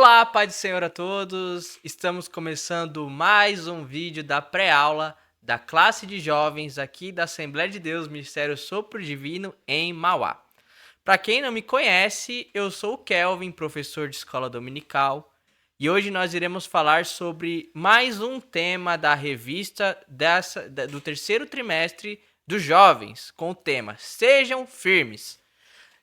Olá, Pai do Senhor a todos! Estamos começando mais um vídeo da pré-aula da classe de jovens aqui da Assembleia de Deus, Ministério Sopro Divino, em Mauá. Para quem não me conhece, eu sou o Kelvin, professor de escola dominical, e hoje nós iremos falar sobre mais um tema da revista do terceiro trimestre dos jovens, com o tema Sejam Firmes.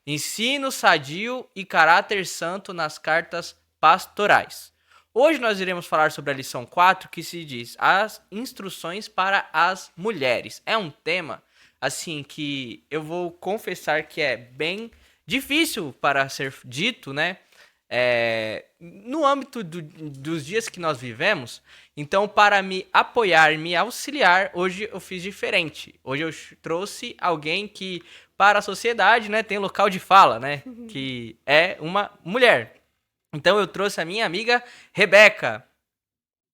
Ensino sadio e caráter santo nas cartas pastorais. Hoje nós iremos falar sobre a lição 4, que se diz as instruções para as mulheres. É um tema, assim, que eu vou confessar que é bem difícil para ser dito, né? No âmbito dos dias que nós vivemos. Então, para me apoiar, me auxiliar, hoje eu fiz diferente. Hoje eu trouxe alguém que, para a sociedade, né, tem local de fala, né? Que é uma mulher. Então eu trouxe a minha amiga Rebeca.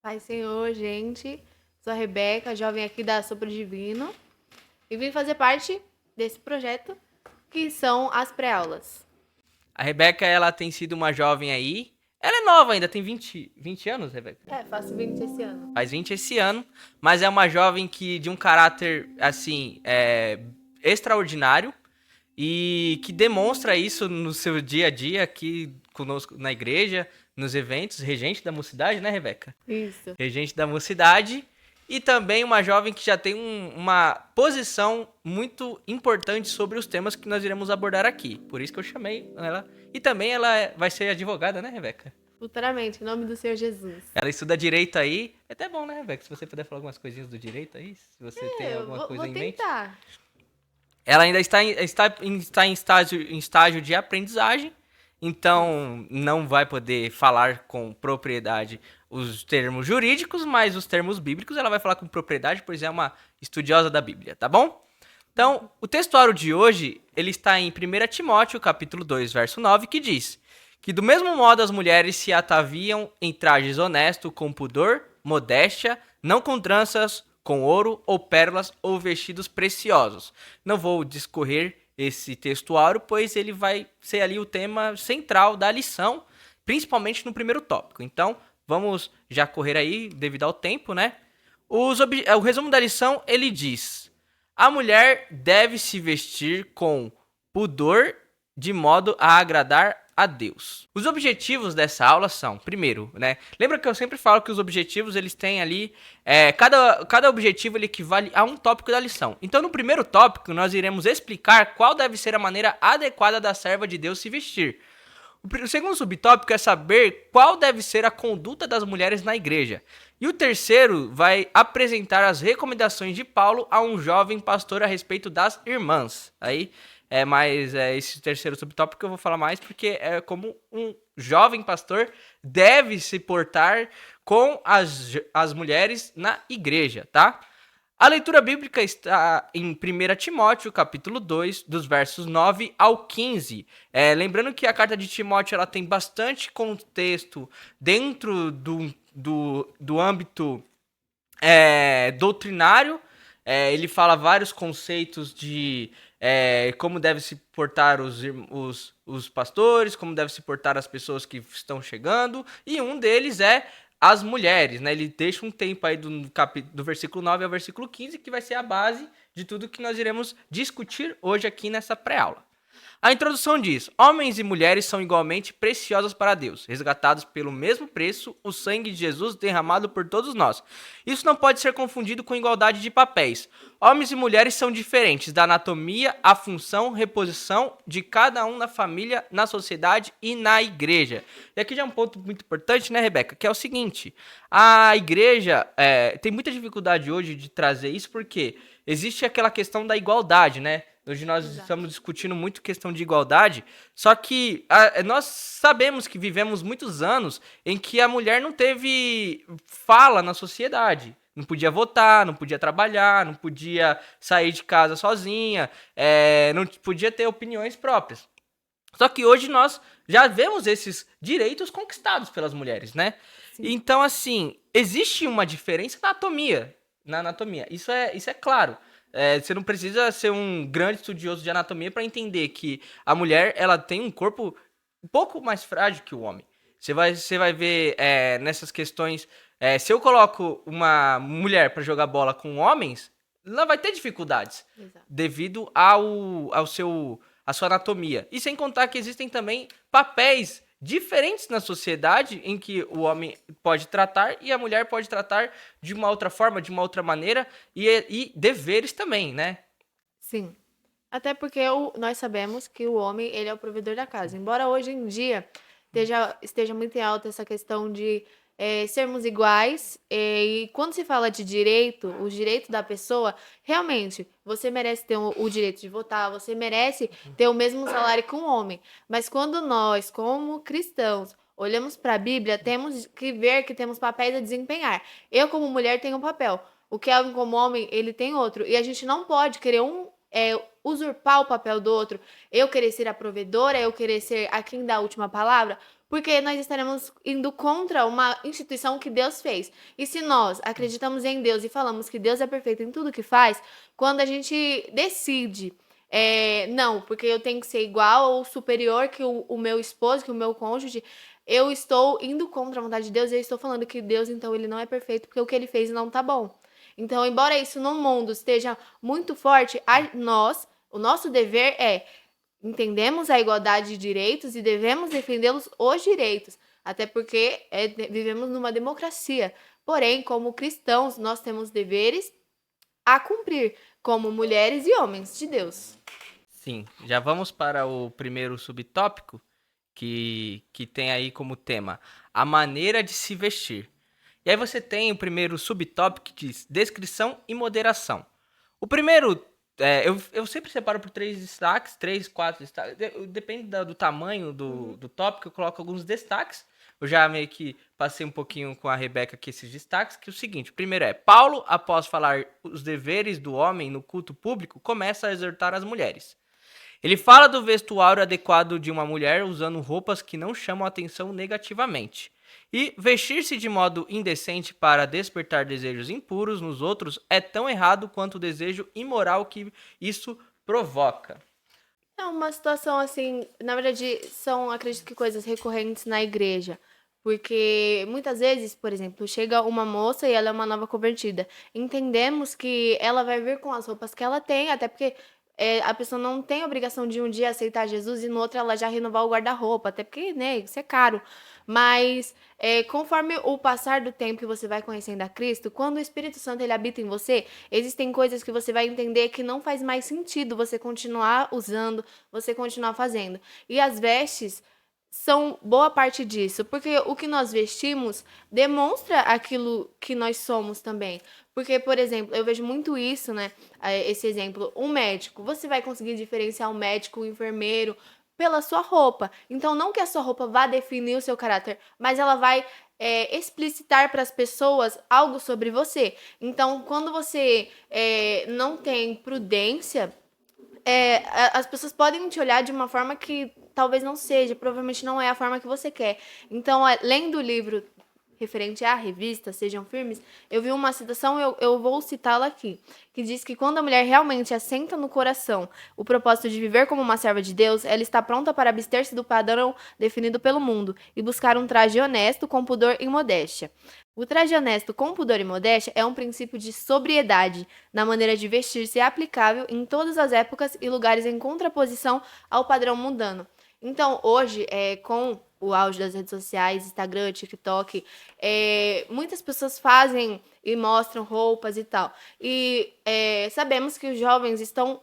Pai Senhor, gente, sou a Rebeca, jovem aqui da Sopro Divino, e vim fazer parte desse projeto, que são as pré-aulas. A Rebeca, ela tem sido uma jovem aí. Ela é nova ainda, tem 20 anos, Rebeca? Faço 20 esse ano. Faz 20 esse ano, mas é uma jovem que de um caráter, assim, extraordinário e que demonstra isso no seu dia a dia aqui conosco na igreja, nos eventos, regente da mocidade, né, Rebeca? Isso. Regente da mocidade, e também uma jovem que já tem uma posição muito importante sobre os temas que nós iremos abordar aqui. Por isso que eu chamei ela. E também ela vai ser advogada, né, Rebeca? Futuramente, em nome do Senhor Jesus. Ela estuda direito aí. É até bom, né, Rebeca? Se você puder falar algumas coisinhas do direito aí, se você tem Eu alguma coisa vou em mente. tentar. Ela ainda está em estágio de aprendizagem, então não vai poder falar com propriedade os termos jurídicos, mas os termos bíblicos ela vai falar com propriedade, pois é uma estudiosa da Bíblia, tá bom? Então, o textuário de hoje, ele está em 1 Timóteo, capítulo 2, verso 9, que diz que do mesmo modo as mulheres se ataviam em trajes honestos, com pudor, modéstia, não com tranças, com ouro ou pérolas ou vestidos preciosos. Não vou discorrer esse textuário, pois ele vai ser ali o tema central da lição, principalmente no primeiro tópico. Então, vamos já correr aí, devido ao tempo, né? O resumo da lição, ele diz: a mulher deve se vestir com pudor, de modo a agradar a Deus. Os objetivos dessa aula são, primeiro, né? Lembra que eu sempre falo que os objetivos, eles têm ali... cada objetivo, ele equivale a um tópico da lição. Então, no primeiro tópico, nós iremos explicar qual deve ser a maneira adequada da serva de Deus se vestir. O segundo subtópico é saber qual deve ser a conduta das mulheres na igreja. E o terceiro vai apresentar as recomendações de Paulo a um jovem pastor a respeito das irmãs. Aí mas esse terceiro subtópico que eu vou falar mais porque é como um jovem pastor deve se portar com as mulheres na igreja, tá? A leitura bíblica está em 1 Timóteo, capítulo 2, dos versos 9 ao 15. Lembrando que a carta de Timóteo ela tem bastante contexto dentro do âmbito doutrinário. Ele fala vários conceitos de como deve se portar os pastores, como deve se portar as pessoas que estão chegando, e um deles é as mulheres, né? Ele deixa um tempo aí do versículo 9 ao versículo 15, que vai ser a base de tudo que nós iremos discutir hoje aqui nessa pré-aula. A introdução diz: homens e mulheres são igualmente preciosas para Deus, resgatados pelo mesmo preço, o sangue de Jesus derramado por todos nós. Isso não pode ser confundido com igualdade de papéis. Homens e mulheres são diferentes da anatomia, a função, reposição de cada um na família, na sociedade e na igreja. E aqui já é um ponto muito importante, né, Rebeca? Que é o seguinte: a igreja tem muita dificuldade hoje de trazer isso porque existe aquela questão da igualdade, né? Hoje nós estamos discutindo muito questão de igualdade, só que nós sabemos que vivemos muitos anos em que a mulher não teve fala na sociedade. Não podia votar, não podia trabalhar, não podia sair de casa sozinha, não podia ter opiniões próprias. Só que hoje nós já vemos esses direitos conquistados pelas mulheres, né? Sim. Então, assim, existe uma diferença na anatomia. Isso é claro. Você não precisa ser um grande estudioso de anatomia para entender que a mulher ela tem um corpo um pouco mais frágil que o homem. Você vai ver nessas questões. Se eu coloco uma mulher para jogar bola com homens, ela vai ter dificuldades Exato. devido à sua anatomia. E sem contar que existem também papéis diferentes na sociedade em que o homem pode tratar e a mulher pode tratar de uma outra forma, de uma outra maneira, e deveres também, né? Sim. Até porque nós sabemos que o homem, ele é o provedor da casa. Embora hoje em dia esteja muito em alta essa questão de sermos iguais, e quando se fala de direito, o direito da pessoa, realmente, você merece ter o direito de votar, você merece ter o mesmo salário que um homem. Mas quando nós, como cristãos, olhamos para a Bíblia, temos que ver que temos papéis a desempenhar. Eu, como mulher, tenho um papel. O Kelvin, como homem, ele tem outro. E a gente não pode querer usurpar o papel do outro, eu querer ser a provedora, eu querer ser a quem dá a última palavra, porque nós estaremos indo contra uma instituição que Deus fez. E se nós acreditamos em Deus e falamos que Deus é perfeito em tudo que faz, quando a gente decide, não, porque eu tenho que ser igual ou superior que o meu esposo, que o meu cônjuge, eu estou indo contra a vontade de Deus, eu estou falando que Deus, então, ele não é perfeito, porque o que ele fez não tá bom. Então, embora isso no mundo esteja muito forte, o nosso dever entendemos a igualdade de direitos e devemos defendê-los os direitos, até porque vivemos numa democracia. Porém, como cristãos, nós temos deveres a cumprir, como mulheres e homens de Deus. Sim, já vamos para o primeiro subtópico, que tem aí como tema a maneira de se vestir. E aí você tem o primeiro subtópico que diz descrição e moderação. O primeiro, eu sempre separo por 3 destaques, 3, 4 destaques, depende do tamanho do tópico, eu coloco alguns destaques. Eu já meio que passei um pouquinho com a Rebeca aqui esses destaques, que é o seguinte, o primeiro Paulo, após falar os deveres do homem no culto público, começa a exortar as mulheres. Ele fala do vestuário adequado de uma mulher usando roupas que não chamam atenção negativamente. E vestir-se de modo indecente para despertar desejos impuros nos outros é tão errado quanto o desejo imoral que isso provoca. É uma situação assim, na verdade, acredito que coisas recorrentes na igreja. Porque muitas vezes, por exemplo, chega uma moça e ela é uma nova convertida. Entendemos que ela vai vir com as roupas que ela tem, até porque a pessoa não tem obrigação de um dia aceitar Jesus e no outro ela já renovar o guarda-roupa, até porque, né, isso é caro. Mas conforme o passar do tempo que você vai conhecendo a Cristo, quando o Espírito Santo ele habita em você, existem coisas que você vai entender que não faz mais sentido você continuar usando, você continuar fazendo. E as vestes são boa parte disso, porque o que nós vestimos demonstra aquilo que nós somos também. Porque, por exemplo, eu vejo muito isso, né? Esse exemplo, um médico, você vai conseguir diferenciar um médico, um enfermeiro, pela sua roupa. Então, não que a sua roupa vá definir o seu caráter, mas ela vai explicitar para as pessoas algo sobre você. Então, quando você não tem prudência, as pessoas podem te olhar de uma forma que talvez não seja, provavelmente não é a forma que você quer. Então, lendo o livro referente à revista Sejam Firmes, eu vi uma citação, eu vou citá-la aqui, que diz que quando a mulher realmente assenta no coração o propósito de viver como uma serva de Deus, ela está pronta para abster-se do padrão definido pelo mundo e buscar um traje honesto com pudor e modéstia. O traje honesto com pudor e modéstia é um princípio de sobriedade na maneira de vestir-se aplicável em todas as épocas e lugares em contraposição ao padrão mundano. Então, hoje, com o auge das redes sociais, Instagram, TikTok, muitas pessoas fazem e mostram roupas e tal. E sabemos que os jovens estão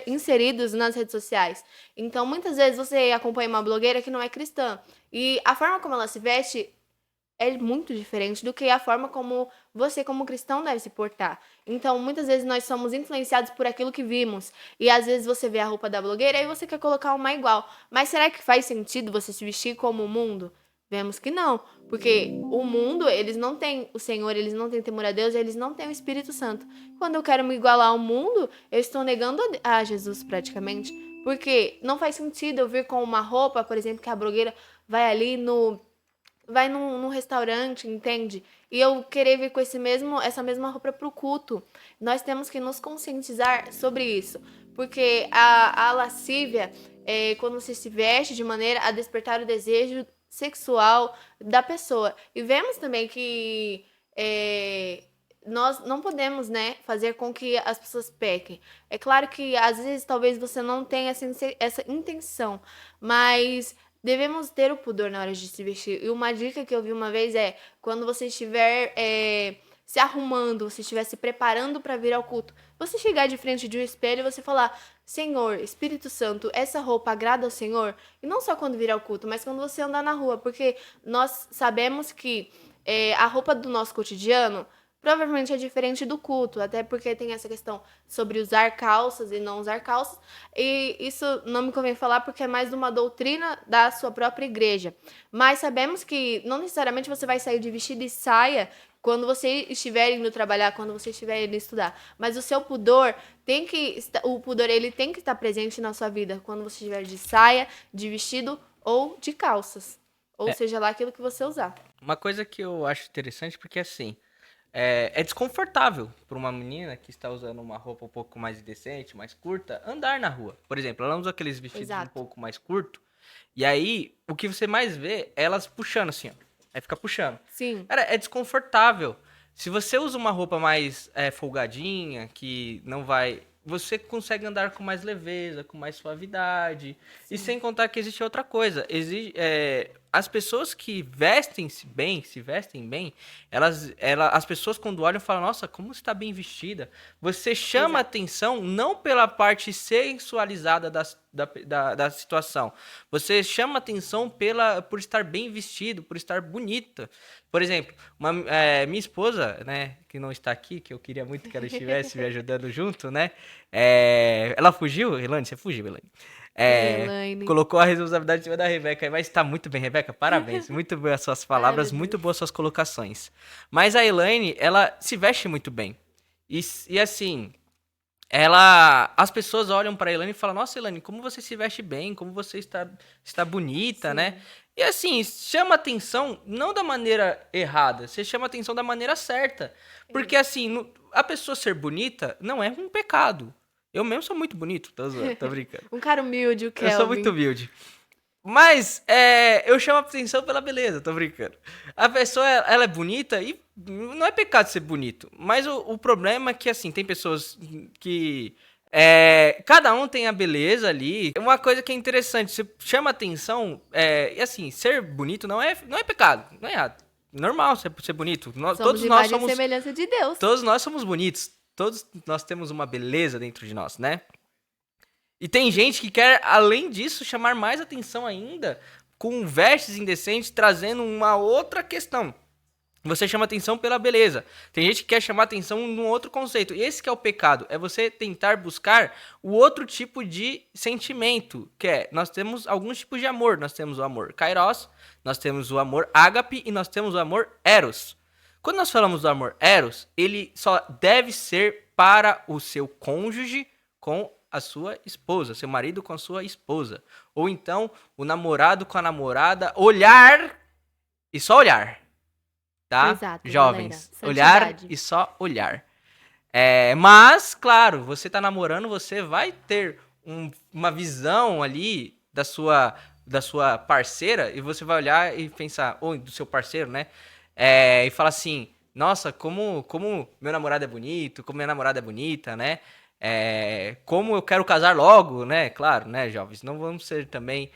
inseridos nas redes sociais. Então, muitas vezes você acompanha uma blogueira que não é cristã. E a forma como ela se veste é muito diferente do que a forma como você, como cristão, deve se portar. Então, muitas vezes nós somos influenciados por aquilo que vimos. E às vezes você vê a roupa da blogueira e você quer colocar uma igual. Mas será que faz sentido você se vestir como o mundo? Vemos que não. Porque o mundo, eles não têm o Senhor, eles não têm temor a Deus, eles não têm o Espírito Santo. Quando eu quero me igualar ao mundo, eu estou negando a Jesus praticamente. Porque não faz sentido eu vir com uma roupa, por exemplo, que a blogueira vai ali vai num restaurante, entende? E eu querer vir com essa mesma roupa pro culto. Nós temos que nos conscientizar sobre isso. Porque a lascívia, quando você se veste de maneira a despertar o desejo sexual da pessoa. E vemos também que nós não podemos, né, fazer com que as pessoas pequem. É claro que às vezes talvez você não tenha essa intenção, mas devemos ter o pudor na hora de se vestir. E uma dica que eu vi uma vez é quando você estiver se arrumando, você estiver se preparando para vir ao culto, você chegar de frente de um espelho e você falar: Senhor, Espírito Santo, essa roupa agrada ao Senhor? E não só quando vir ao culto, mas quando você andar na rua, porque nós sabemos que a roupa do nosso cotidiano provavelmente é diferente do culto, até porque tem essa questão sobre usar calças e não usar calças, e isso não me convém falar porque é mais de uma doutrina da sua própria igreja. Mas sabemos que não necessariamente você vai sair de vestido e saia quando você estiver indo trabalhar, quando você estiver indo estudar, mas o seu pudor ele tem que estar presente na sua vida quando você estiver de saia, de vestido ou de calças, ou seja lá aquilo que você usar. Uma coisa que eu acho interessante, porque assim, é desconfortável para uma menina que está usando uma roupa um pouco mais indecente, mais curta, andar na rua. Por exemplo, ela usa aqueles vestidos um pouco mais curto, e aí o que você mais vê é elas puxando assim, ó. Aí fica puxando. Sim. Cara, é desconfortável. Se você usa uma roupa mais folgadinha, que não vai... Você consegue andar com mais leveza, com mais suavidade. Sim. E sem contar que existe outra coisa. As pessoas que se vestem bem, as pessoas quando olham falam: nossa, como você está bem vestida. Você chama atenção não pela parte sensualizada da situação. Você chama atenção por estar bem vestido, por estar bonita. Por exemplo, minha esposa, né, que não está aqui, que eu queria muito que ela estivesse me ajudando junto, né? Ela fugiu, Elaine? Você fugiu, Elaine. Colocou a responsabilidade em cima da Rebeca, mas tá muito bem, Rebeca, parabéns, muito boas as suas palavras, muito boas suas colocações. Mas a Elaine, ela se veste muito bem, e assim, as pessoas olham pra Elaine e falam: nossa, Elaine, como você se veste bem, como você está bonita, sim, né? E assim, chama atenção não da maneira errada, você chama atenção da maneira certa, porque assim, a pessoa ser bonita não é um pecado. Eu mesmo sou muito bonito, tô brincando. Um cara humilde, o Kelvin. Eu sou muito humilde. Mas eu chamo a atenção pela beleza, tô brincando. A pessoa, ela é bonita e não é pecado ser bonito. Mas o problema é que, assim, tem pessoas que... cada um tem a beleza ali. Uma coisa que é interessante, você chama atenção... e assim, ser bonito não é pecado, não é errado. Normal ser bonito. Todos nós somos semelhança de Deus. Todos nós somos bonitos. Todos nós temos uma beleza dentro de nós, né? E tem gente que quer, além disso, chamar mais atenção ainda com vestes indecentes, trazendo uma outra questão. Você chama atenção pela beleza. Tem gente que quer chamar atenção num outro conceito. E esse que é o pecado. É você tentar buscar o outro tipo de sentimento. Que é, nós temos alguns tipos de amor. Nós temos o amor kairos, nós temos o amor ágape e nós temos o amor eros. Quando nós falamos do amor eros, ele só deve ser para o seu cônjuge com a sua esposa, seu marido com a sua esposa. Ou então, o namorado com a namorada, olhar e só olhar. Tá? Exato, jovens, olhar e só olhar. Mas, claro, você tá namorando, você vai ter uma visão ali da sua parceira, e você vai olhar e pensar, ou do seu parceiro, né? E falar assim: nossa, como meu namorado é bonito, como minha namorada é bonita, né? Como eu quero casar logo, né? Claro, né, jovens? Não vamos ser também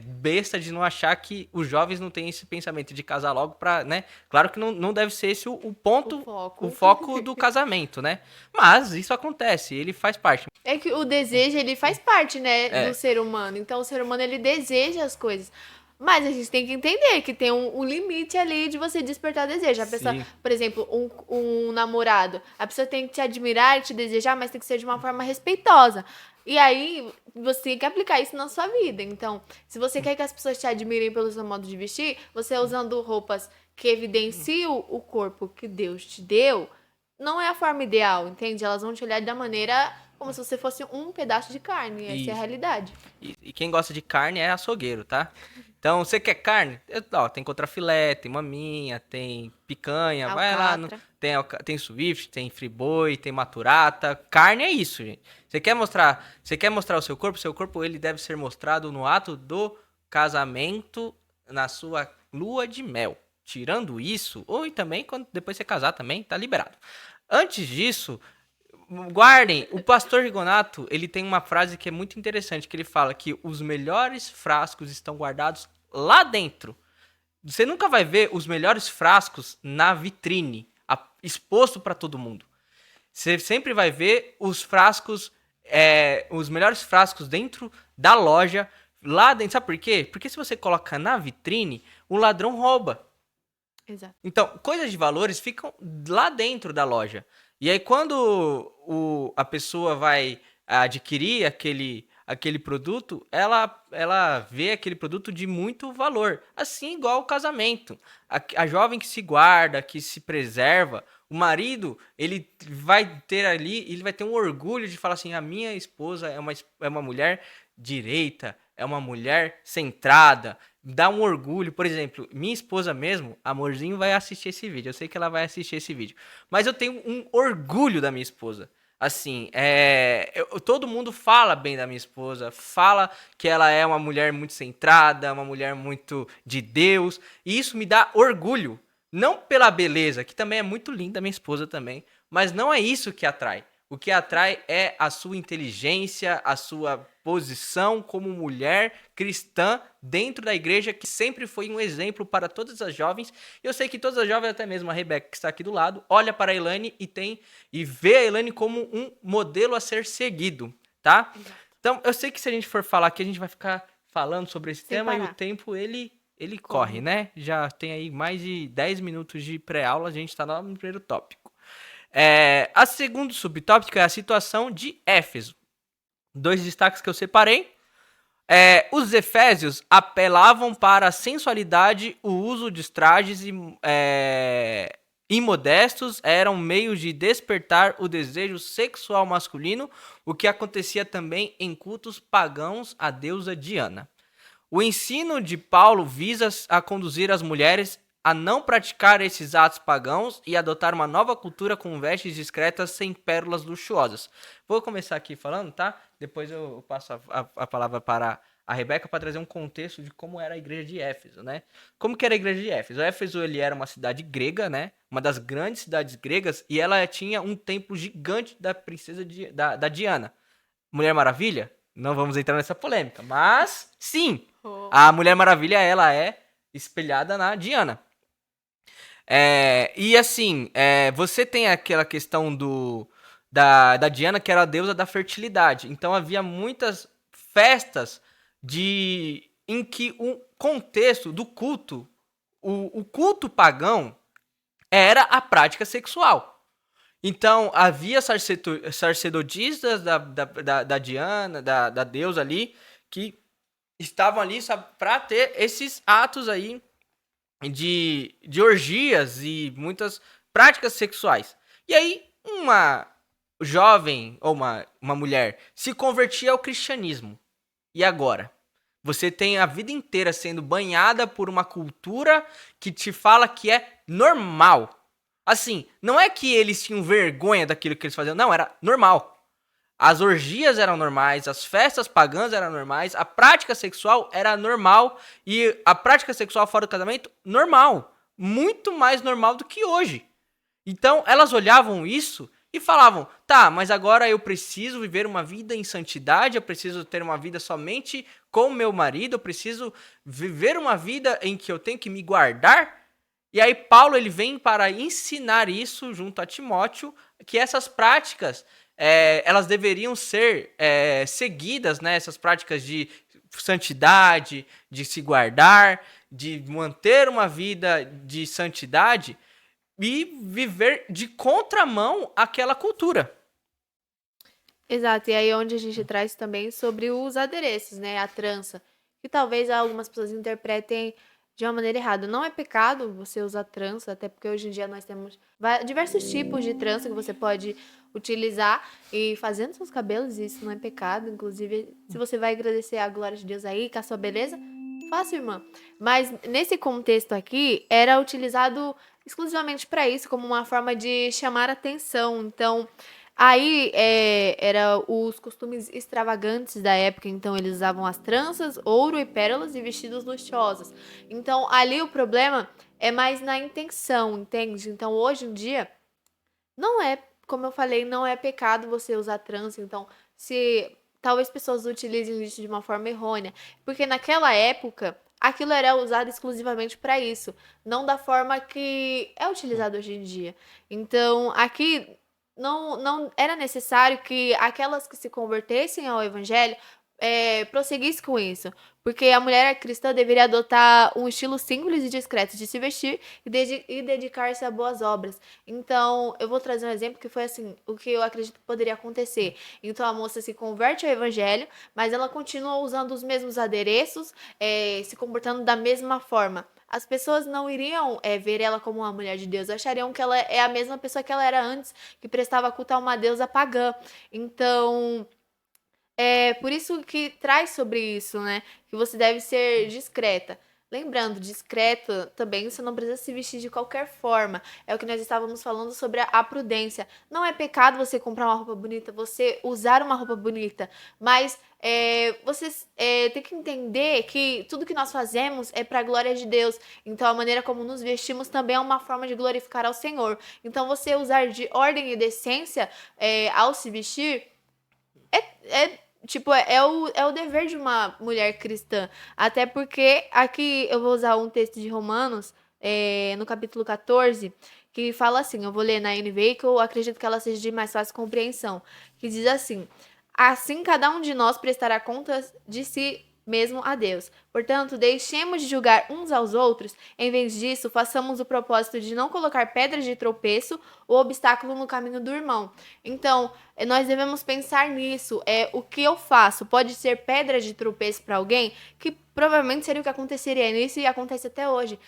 besta de não achar que os jovens não têm esse pensamento de casar logo pra, né? Claro que não deve ser esse o ponto, o foco do casamento, né? Mas isso acontece, ele faz parte. É que o desejo, ele faz parte, né, do ser humano. Então, o ser humano, ele deseja as coisas. Mas a gente tem que entender que tem um limite ali de você despertar desejo. A pessoa, por exemplo, um namorado, a pessoa tem que te admirar e te desejar, mas tem que ser de uma forma respeitosa. E aí, você tem que aplicar isso na sua vida. Então, se você quer que as pessoas te admirem pelo seu modo de vestir, você usando roupas que evidenciam o corpo que Deus te deu, não é a forma ideal, entende? Elas vão te olhar da maneira como se você fosse um pedaço de carne. Essa é a realidade. E quem gosta de carne é açougueiro, tá? Então, você quer carne? Tem contrafilé, tem maminha, tem picanha, vai lá. Tem Swift, tem friboi, tem maturata. Carne é isso, gente. Você quer mostrar o seu corpo ele deve ser mostrado no ato do casamento na sua lua de mel. Tirando isso, ou também quando depois você casar também, tá liberado. Antes disso, guardem, o pastor Rigonato, ele tem uma frase que é muito interessante, que ele fala que os melhores frascos estão guardados lá dentro. Você nunca vai ver os melhores frascos na vitrine, exposto para todo mundo. Você sempre vai ver os frascos, os melhores frascos dentro da loja, lá dentro. Sabe por quê? Porque se você coloca na vitrine, o ladrão rouba. Exato. Então, coisas de valores ficam lá dentro da loja. E aí, quando a pessoa vai adquirir aquele produto, ela vê aquele produto de muito valor. Assim, igual o casamento. A jovem que se guarda, que se preserva, o marido, ele vai ter ali, ele vai ter um orgulho de falar assim, a minha esposa é uma mulher direita, é uma mulher centrada, dá um orgulho. Por exemplo, minha esposa mesmo, amorzinho, vai assistir esse vídeo. Eu sei que ela vai assistir esse vídeo. Mas eu tenho um orgulho da minha esposa. Assim, todo mundo fala bem da minha esposa, fala que ela é uma mulher muito centrada, uma mulher muito de Deus. E isso me dá orgulho. Não pela beleza, que também é muito linda, minha esposa também. Mas não é isso que atrai. O que atrai é a sua inteligência, a sua posição como mulher cristã dentro da igreja, que sempre foi um exemplo para todas as jovens. Eu sei que todas as jovens, até mesmo a Rebeca, que está aqui do lado, olha para a Elaine e vê a Elaine como um modelo a ser seguido, tá? Exato. Então, eu sei que se a gente for falar aqui, a gente vai ficar falando sobre esse Sem tema parar. e o tempo, ele corre, né? Já tem aí mais de 10 minutos de pré-aula, a gente está lá no primeiro tópico. A segundo subtópico é a situação de Éfeso. 2 destaques que eu separei. Os efésios apelavam para a sensualidade, o uso de trajes imodestos eram meios de despertar o desejo sexual masculino, o que acontecia também em cultos pagãos à deusa Diana. O ensino de Paulo visa a conduzir as mulheres a não praticar esses atos pagãos e adotar uma nova cultura com vestes discretas sem pérolas luxuosas. Vou começar aqui falando, tá? Depois eu passo a palavra para a Rebeca para trazer um contexto de como era a igreja de Éfeso, né? Como que era a igreja de Éfeso? Éfeso, ele era uma cidade grega, né? Uma das grandes cidades gregas, e ela tinha um templo gigante da princesa da Diana. Mulher Maravilha? Não vamos entrar nessa polêmica, mas sim, a Mulher Maravilha, ela é espelhada na Diana. E assim, você tem aquela questão da Diana, que era a deusa da fertilidade. Então havia muitas festas em que o contexto do culto, o culto pagão, era a prática sexual. Então havia sacerdotisas da Diana, da deusa ali, que estavam ali para ter esses atos aí de orgias e muitas práticas sexuais. E aí, uma jovem ou uma mulher se convertia ao cristianismo. E agora? Você tem a vida inteira sendo banhada por uma cultura que te fala que é normal. Assim, não é que eles tinham vergonha daquilo que eles faziam, não, era normal. As orgias eram normais, as festas pagãs eram normais, a prática sexual era normal e a prática sexual fora do casamento, normal. Muito mais normal do que hoje. Então, elas olhavam isso e falavam, tá, mas agora eu preciso viver uma vida em santidade, eu preciso ter uma vida somente com meu marido, eu preciso viver uma vida em que eu tenho que me guardar. E aí Paulo, ele vem para ensinar isso junto a Timóteo, que essas práticas elas deveriam ser seguidas, né? Essas práticas de santidade, de se guardar, de manter uma vida de santidade e viver de contramão àquela cultura. Exato, e aí onde a gente traz também sobre os adereços, né? A trança, que talvez algumas pessoas interpretem de uma maneira errada. Não é pecado você usar trança, até porque hoje em dia nós temos diversos tipos de trança que você pode utilizar e fazer nos seus cabelos, e isso não é pecado. Inclusive, se você vai agradecer a glória de Deus aí com a sua beleza, faça, irmã. Mas nesse contexto aqui, era utilizado exclusivamente para isso, como uma forma de chamar atenção. Então, Aí era os costumes extravagantes da época, então eles usavam as tranças, ouro e pérolas e vestidos luxuosos. Então ali o problema é mais na intenção, entende? Então hoje em dia não é, como eu falei, não é pecado você usar trança, então se talvez pessoas utilizem isso de uma forma errônea, porque naquela época aquilo era usado exclusivamente para isso, não da forma que é utilizado hoje em dia. Então, aqui não era necessário que aquelas que se convertessem ao evangelho prosseguissem com isso, porque a mulher cristã deveria adotar um estilo simples e discreto de se vestir e dedicar-se a boas obras. Então, eu vou trazer um exemplo que foi assim, o que eu acredito que poderia acontecer. Então, a moça se converte ao evangelho, mas ela continua usando os mesmos adereços, se comportando da mesma forma. As pessoas não iriam ver ela como uma mulher de Deus, achariam que ela é a mesma pessoa que ela era antes, que prestava culto a uma deusa pagã. Então, é por isso que traz sobre isso, né? Que você deve ser discreta. Lembrando, discreta também você não precisa se vestir de qualquer forma. É o que nós estávamos falando sobre a prudência. Não é pecado você comprar uma roupa bonita, você usar uma roupa bonita, mas você tem que entender que tudo que nós fazemos é para a glória de Deus. Então a maneira como nos vestimos também é uma forma de glorificar ao Senhor. Então você usar de ordem e decência ao se vestir tipo, é o dever de uma mulher cristã. Até porque aqui eu vou usar um texto de Romanos, no capítulo 14, que fala assim, eu vou ler na NVI, que eu acredito que ela seja de mais fácil compreensão, que diz assim: assim cada um de nós prestará contas de si mesmo a Deus. Portanto, deixemos de julgar uns aos outros, em vez disso, façamos o propósito de não colocar pedras de tropeço ou obstáculo no caminho do irmão. Então, nós devemos pensar nisso. O que eu faço pode ser pedra de tropeço para alguém, que provavelmente seria o que aconteceria nisso e acontece até hoje.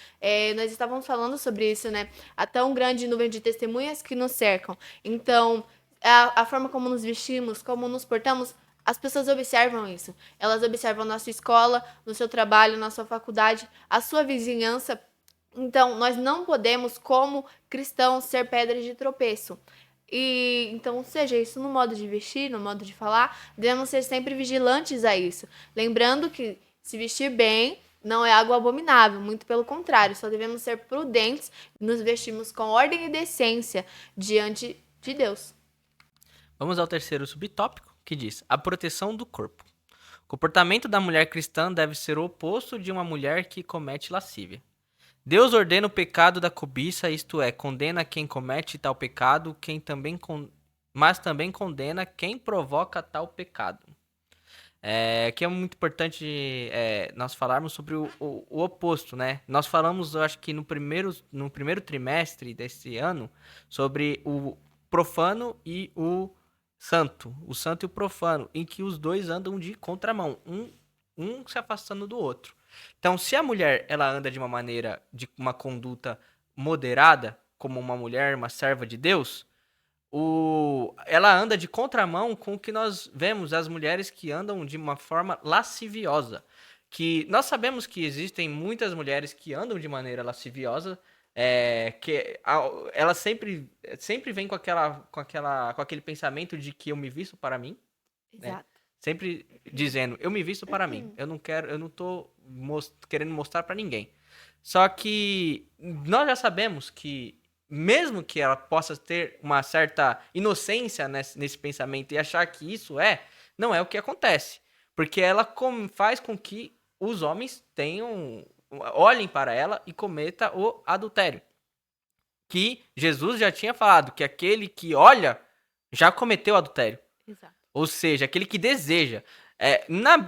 Nós estávamos falando sobre isso, né? A tão grande nuvem de testemunhas que nos cercam. Então, a forma como nos vestimos, como nos portamos, as pessoas observam isso. Elas observam na sua escola, no seu trabalho, na sua faculdade, a sua vizinhança. Então, nós não podemos, como cristãos, ser pedras de tropeço. E então, seja isso no modo de vestir, no modo de falar, devemos ser sempre vigilantes a isso. Lembrando que se vestir bem não é algo abominável, muito pelo contrário, só devemos ser prudentes e nos vestirmos com ordem e decência diante de Deus. Vamos ao terceiro subtópico, que diz: a proteção do corpo. O comportamento da mulher cristã deve ser o oposto de uma mulher que comete lascívia. Deus ordena o pecado da cobiça, isto é, condena quem comete tal pecado, mas também condena quem provoca tal pecado. Aqui é muito importante nós falarmos sobre o oposto, né? Nós falamos, eu acho que no primeiro trimestre desse ano, sobre o profano e o santo e o profano, em que os dois andam de contramão, um se afastando do outro. Então, se a mulher ela anda de uma maneira, de uma conduta moderada, como uma mulher, uma serva de Deus, ela anda de contramão com o que nós vemos as mulheres que andam de uma forma lasciviosa. Que nós sabemos que existem muitas mulheres que andam de maneira lasciviosa, ela sempre vem com aquele pensamento de que eu me visto para mim, né? Exato. Sempre dizendo, eu me visto para mim. Eu não tô querendo mostrar para ninguém. Só que nós já sabemos que mesmo que ela possa ter uma certa inocência nesse pensamento e achar que isso não é o que acontece. Porque ela faz com que os homens olhem para ela e cometa o adultério. Que Jesus já tinha falado que aquele que olha já cometeu adultério. Exato. Ou seja, aquele que deseja.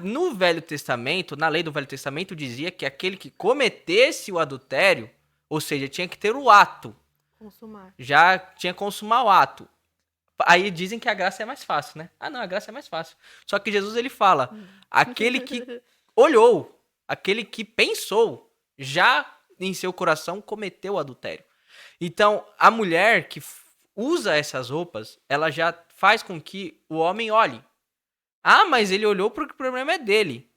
No Velho Testamento, na lei do Velho Testamento, dizia que aquele que cometesse o adultério, ou seja, tinha que ter o ato. Consumar. Já tinha que consumar o ato. Aí dizem que a graça é mais fácil, né? Ah, não, a graça é mais fácil. Só que Jesus, ele fala, aquele que olhou, aquele que pensou, já em seu coração cometeu o adultério. Então, a mulher que usa essas roupas, ela já faz com que o homem olhe. Ah, mas ele olhou porque o problema é dele.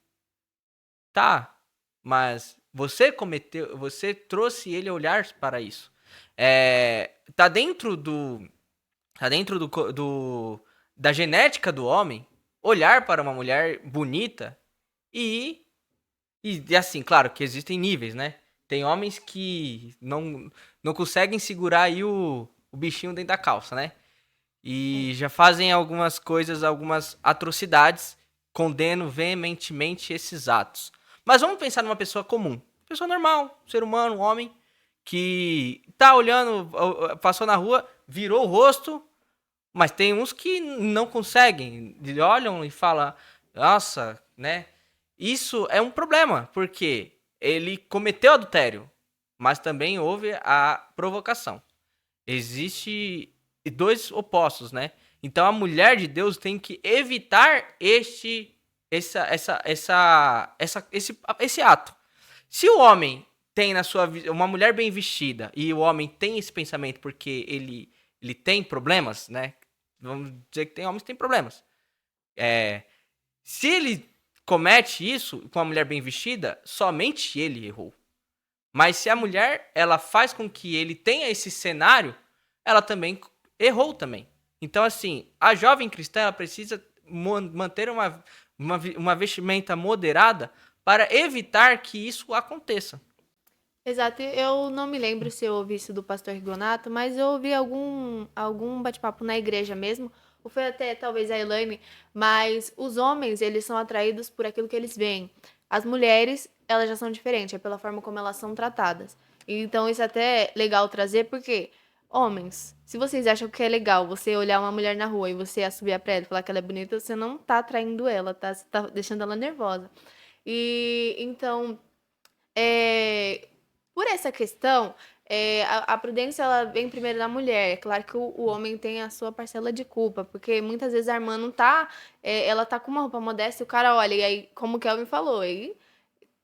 Tá, mas você trouxe ele a olhar para isso. Tá dentro tá dentro da genética do homem olhar para uma mulher bonita e assim, claro que existem níveis, né? Tem homens que não conseguem segurar aí o bichinho dentro da calça, né? E já fazem algumas coisas, algumas atrocidades, condeno veementemente esses atos. Mas vamos pensar numa pessoa comum, pessoa normal, ser humano, um homem, que tá olhando, passou na rua, virou o rosto, mas tem uns que não conseguem, olham e falam, nossa, né? Isso é um problema, porque ele cometeu adultério, mas também houve a provocação. Existe dois opostos, né? Então a mulher de Deus tem que evitar esse ato. Se o homem tem na sua vida uma mulher bem vestida e o homem tem esse pensamento porque ele tem problemas, né? Vamos dizer que tem homens que têm problemas. Se ele comete isso com uma mulher bem vestida, somente ele errou. Mas se a mulher ela faz com que ele tenha esse cenário, ela também errou também. Então, assim, a jovem cristã ela precisa manter uma vestimenta moderada para evitar que isso aconteça. Exato, eu não me lembro se eu ouvi isso do pastor Rigonato, mas eu ouvi algum bate-papo na igreja mesmo, ou foi até talvez a Elaine, mas os homens, eles são atraídos por aquilo que eles veem. As mulheres, elas já são diferentes, é pela forma como elas são tratadas. Então isso é até legal trazer, porque, homens, se vocês acham que é legal você olhar uma mulher na rua e você assobiar pra ela e falar que ela é bonita, você não tá atraindo ela, tá? Você tá deixando ela nervosa. E então, é, por essa questão, a prudência ela vem primeiro da mulher. É claro que o homem tem a sua parcela de culpa, porque muitas vezes a irmã não tá, ela tá com uma roupa modesta e o cara olha, e aí, como o Kelvin falou, aí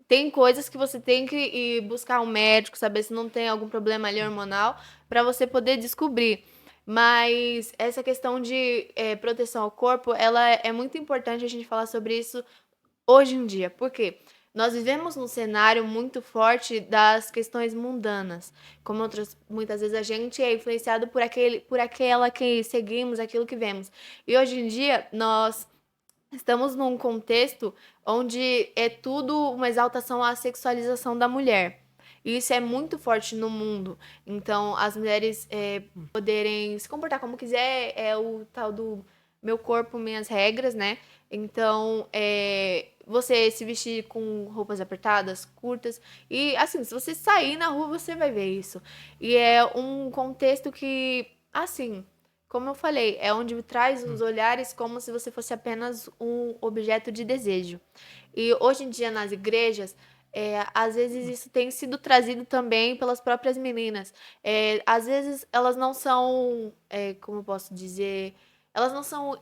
tem coisas que você tem que ir buscar um médico, saber se não tem algum problema ali hormonal, para você poder descobrir. Mas essa questão de proteção ao corpo, ela é muito importante a gente falar sobre isso hoje em dia. Por quê? Nós vivemos num cenário muito forte das questões mundanas. Como muitas vezes a gente é influenciado por aquela que seguimos, aquilo que vemos. E hoje em dia, nós estamos num contexto onde é tudo uma exaltação à sexualização da mulher. E isso é muito forte no mundo. Então, as mulheres poderem se comportar como quiser, é o tal do meu corpo, minhas regras, né? Então, você se vestir com roupas apertadas, curtas. E, assim, se você sair na rua, você vai ver isso. E é um contexto que, assim, como eu falei, é onde traz os olhares como se você fosse apenas um objeto de desejo. E hoje em dia, nas igrejas, às vezes isso tem sido trazido também pelas próprias meninas. Às vezes elas não são, como eu posso dizer, elas não são,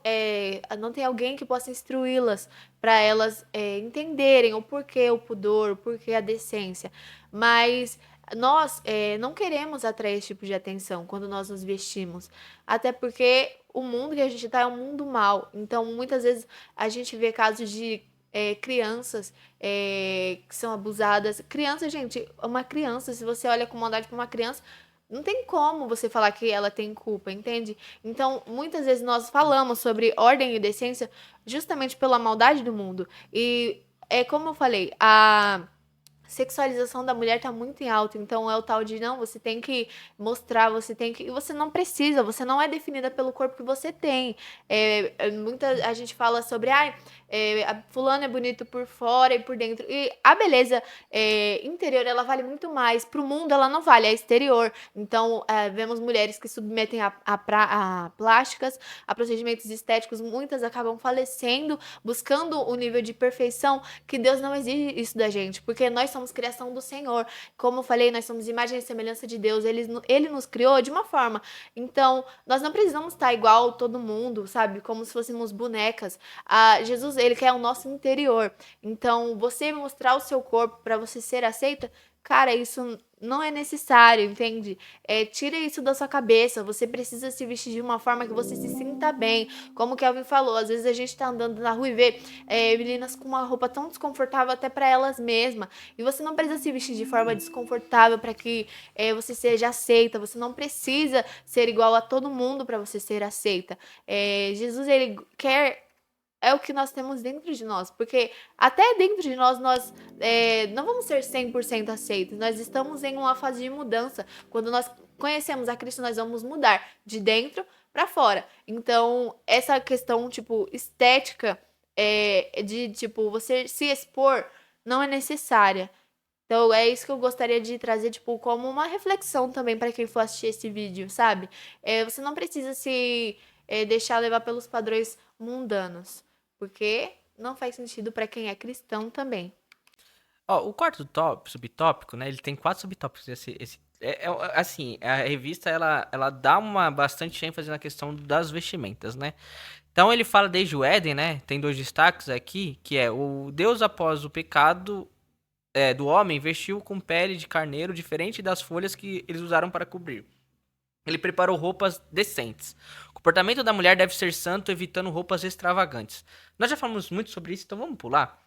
não tem alguém que possa instruí-las para elas entenderem o porquê o pudor, o porquê a decência. Mas nós não queremos atrair esse tipo de atenção quando nós nos vestimos. Até porque o mundo que a gente está é um mundo mau. Então, muitas vezes a gente vê casos de crianças que são abusadas. Criança, gente, uma criança, se você olha com maldade para uma criança, não tem como você falar que ela tem culpa, entende? Então, muitas vezes nós falamos sobre ordem e decência justamente pela maldade do mundo. E é como eu falei, a sexualização da mulher tá muito em alta, então é o tal de não, você tem que mostrar, você tem que. E você não precisa, você não é definida pelo corpo que você tem. A gente fala sobre, a fulano é bonito por fora e por dentro. E a beleza interior, ela vale muito mais. Pro mundo, ela não vale, é exterior. Então, vemos mulheres que submetem a plásticas, a procedimentos estéticos, muitas acabam falecendo, buscando o nível de perfeição que Deus não exige isso da gente, porque nós somos criação do Senhor. Como eu falei, nós somos imagem e semelhança de Deus. Ele nos criou de uma forma. Então, nós não precisamos estar igual todo mundo, sabe? Como se fôssemos bonecas. Jesus, ele quer o nosso interior. Então, você mostrar o seu corpo para você ser aceita, Cara, isso não é necessário, entende? Tira isso da sua cabeça. Você precisa se vestir de uma forma que você se sinta bem. Como o Kelvin falou, às vezes a gente tá andando na rua e vê meninas com uma roupa tão desconfortável até para elas mesmas. E você não precisa se vestir de forma desconfortável para que você seja aceita. Você não precisa ser igual a todo mundo para você ser aceita. Jesus, ele quer é o que nós temos dentro de nós, porque até dentro de nós, nós não vamos ser 100% aceitos, nós estamos em uma fase de mudança. Quando nós conhecemos a Cristo, nós vamos mudar de dentro para fora. Então, essa questão, tipo, estética, de, tipo, você se expor, não é necessária. Então, é isso que eu gostaria de trazer, tipo, como uma reflexão também para quem for assistir esse vídeo, sabe? Você não precisa se deixar levar pelos padrões mundanos, porque não faz sentido para quem é cristão também. Ó, o quarto subtópico, né? Ele tem 4 subtópicos. Assim, a revista ela dá uma bastante ênfase na questão das vestimentas, né? Então ele fala desde o Éden, né? Tem 2 destaques aqui, que é o Deus após o pecado do homem vestiu com pele de carneiro diferente das folhas que eles usaram para cobrir. Ele preparou roupas decentes. O comportamento da mulher deve ser santo, evitando roupas extravagantes. Nós já falamos muito sobre isso, então vamos pular.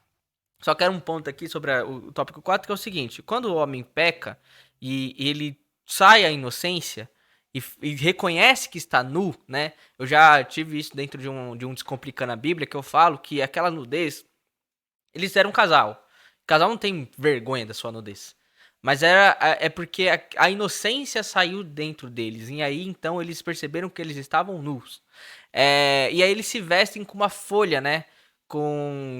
Só quero um ponto aqui sobre o tópico 4, que é o seguinte. Quando o homem peca e ele sai a inocência e reconhece que está nu, né? Eu já tive isso dentro de um Descomplicando a Bíblia, que eu falo que aquela nudez, eles eram um casal. O casal não tem vergonha da sua nudez. Mas é porque a inocência saiu dentro deles. E aí, então, eles perceberam que eles estavam nus. E aí eles se vestem com uma folha, né?